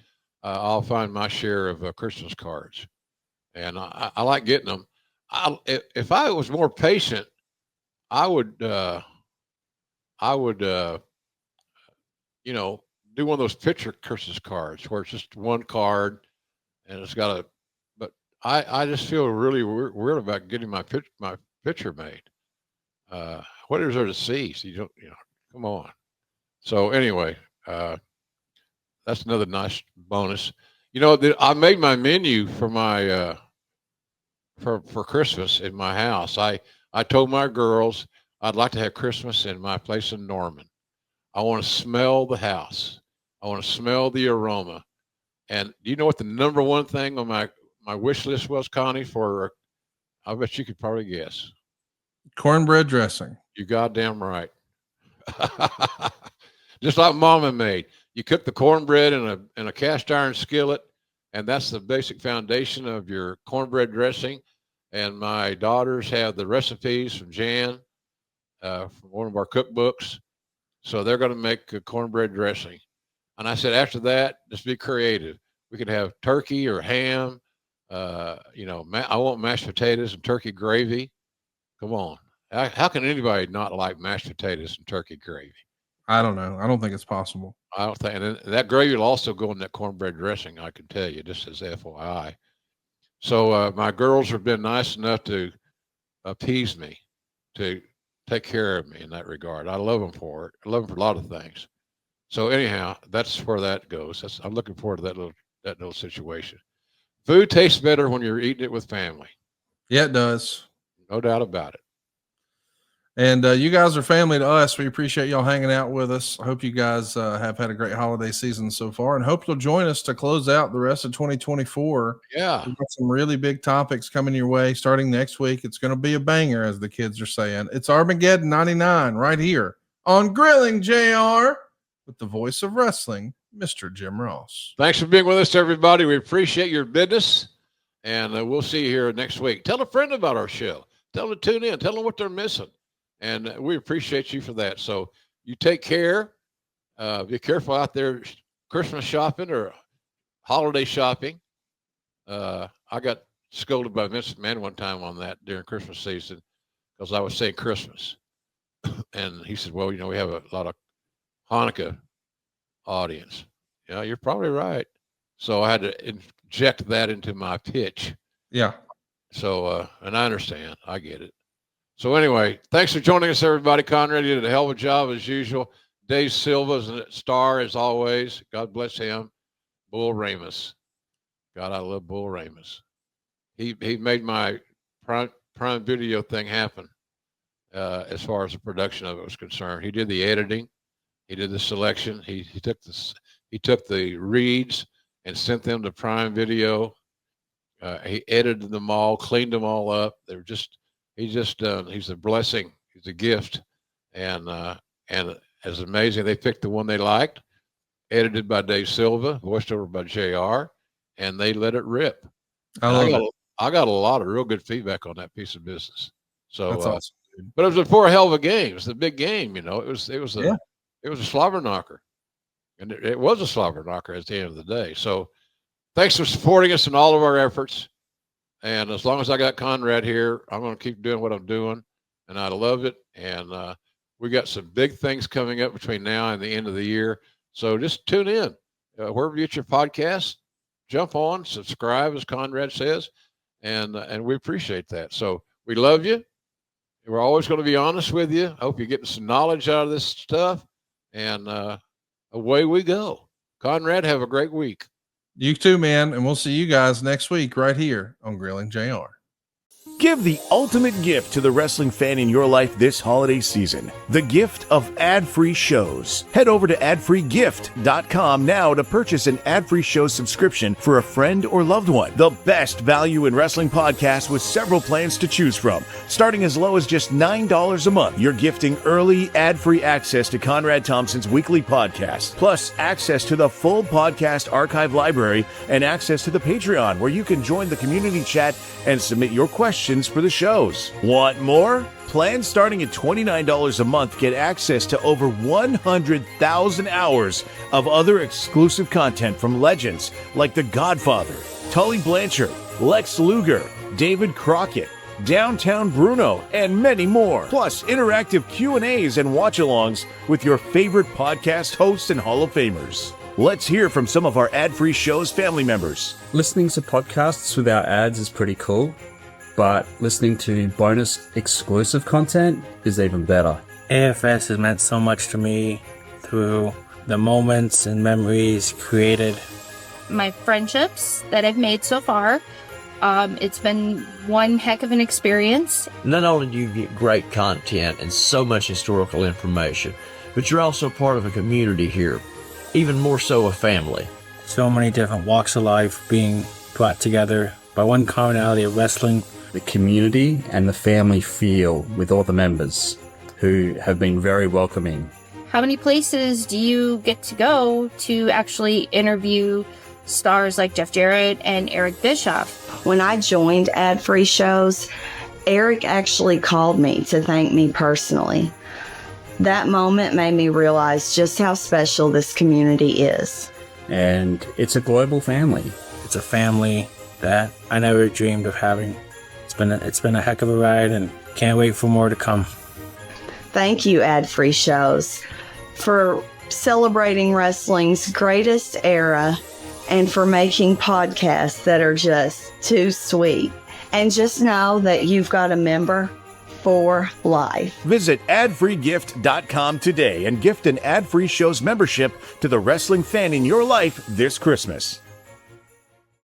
I'll find my share of Christmas cards. And I like getting them. If I was more patient, I would do one of those picture Christmas cards where it's just one card and it's got but I just feel really weird about getting my picture made. What is there to see? So you don't, come on. So anyway, that's another nice bonus. I made my menu for my, for Christmas in my house. I told my girls I'd like to have Christmas in my place in Norman. I want to smell the house. I want to smell the aroma. And do you know what the number one thing on my wish list was, Connie, I bet you could probably guess. Cornbread dressing. You goddamn right. Just like Mama made. You cook the cornbread in a cast iron skillet, and that's the basic foundation of your cornbread dressing. And my daughters have the recipes from Jan, from one of our cookbooks. So they're going to make a cornbread dressing. And I said, after that, just be creative. We could have turkey or ham. I want mashed potatoes and turkey gravy. Come on. How can anybody not like mashed potatoes and turkey gravy? I don't know. I don't think it's possible. I don't think, and that gravy will also go in that cornbread dressing. I can tell you, just as FYI. So my girls have been nice enough to appease me, to take care of me in that regard. I love them for it. I love them for a lot of things. So anyhow, that's where that goes. I'm looking forward to that little situation. Food tastes better when you're eating it with family. Yeah, it does. No doubt about it. And you guys are family to us. We appreciate y'all hanging out with us. I hope you guys have had a great holiday season so far, and hope you'll join us to close out the rest of 2024. Yeah. We've got some really big topics coming your way starting next week. It's going to be a banger, as the kids are saying. It's Armageddon 99 right here on Grilling JR with the voice of wrestling, Mr. Jim Ross. Thanks for being with us, everybody. We appreciate your business, and we'll see you here next week. Tell a friend about our show. Tell them to tune in. Tell them what they're missing. And we appreciate you for that. So you take care. Be careful out there Christmas shopping or holiday shopping. I got scolded by Vince McMahon one time on that during Christmas season because I was saying Christmas. And he said, well, we have a lot of Hanukkah audience. Yeah, you're probably right. So I had to inject that into my pitch. Yeah. So, and I understand. I get it. So anyway, thanks for joining us, everybody. Conrad, you did a hell of a job as usual. Dave Silva's a star as always. God bless him. Bull Ramus. God, I love Bull Ramus. He made my prime video thing happen as far as the production of it was concerned. He did the editing. He did the selection. He took the reads and sent them to Prime Video. He edited them all, cleaned them all up. They were just he's a blessing. He's a gift. And it's amazing. They picked the one they liked, edited by Dave Silva, voiced over by JR, and they let it rip. I got a lot of real good feedback on that piece of business. So that's awesome. But it was a poor hell of a game. It was a big game, It was a slobber knocker. And it was a slobber knocker at the end of the day. So thanks for supporting us in all of our efforts. And as long as I got Conrad here, I'm going to keep doing what I'm doing. And I love it. And we got some big things coming up between now and the end of the year. So just tune in. Wherever you get your podcast, jump on, subscribe, as Conrad says. And we appreciate that. So we love you. We're always going to be honest with you. I hope you're getting some knowledge out of this stuff. And away we go. Conrad, have a great week. You too, man. And we'll see you guys next week right here on Grilling JR. Give the ultimate gift to the wrestling fan in your life this holiday season. The gift of ad-free shows. Head over to adfreegift.com now to purchase an ad-free show subscription for a friend or loved one. The best value in wrestling podcast with several plans to choose from. Starting as low as just $9 a month. You're gifting early ad-free access to Conrad Thompson's weekly podcast, plus access to the full podcast archive library and access to the Patreon, where you can join the community chat and submit your questions for the shows. Want more? Plans starting at $29 a month get access to over 100,000 hours of other exclusive content from legends like The Godfather, Tully Blanchard, Lex Luger, David Crockett, Downtown Bruno, and many more. Plus, interactive Q&As and watch-alongs with your favorite podcast hosts and Hall of Famers. Let's hear from some of our ad-free show's family members. Listening to podcasts without ads is pretty cool, but listening to bonus exclusive content is even better. AFS has meant so much to me through the moments and memories created. My friendships that I've made so far, it's been one heck of an experience. Not only do you get great content and so much historical information, but you're also part of a community here, even more so a family. So many different walks of life being brought together by one commonality of wrestling. The community and the family feel with all the members who have been very welcoming. How many places do you get to go to actually interview stars like Jeff Jarrett and Eric Bischoff? When I joined AdFree Shows, Eric actually called me to thank me personally. That moment made me realize just how special this community is. And it's a global family. It's a family that I never dreamed of having. It's been a heck of a ride, and Can't wait for more to come. Thank you, AdFree Shows, for celebrating wrestling's greatest era and for making podcasts that are just too sweet. And just know that you've got a member for life. Visit adfreegift.com today and gift an AdFree Shows membership to the wrestling fan in your life this Christmas.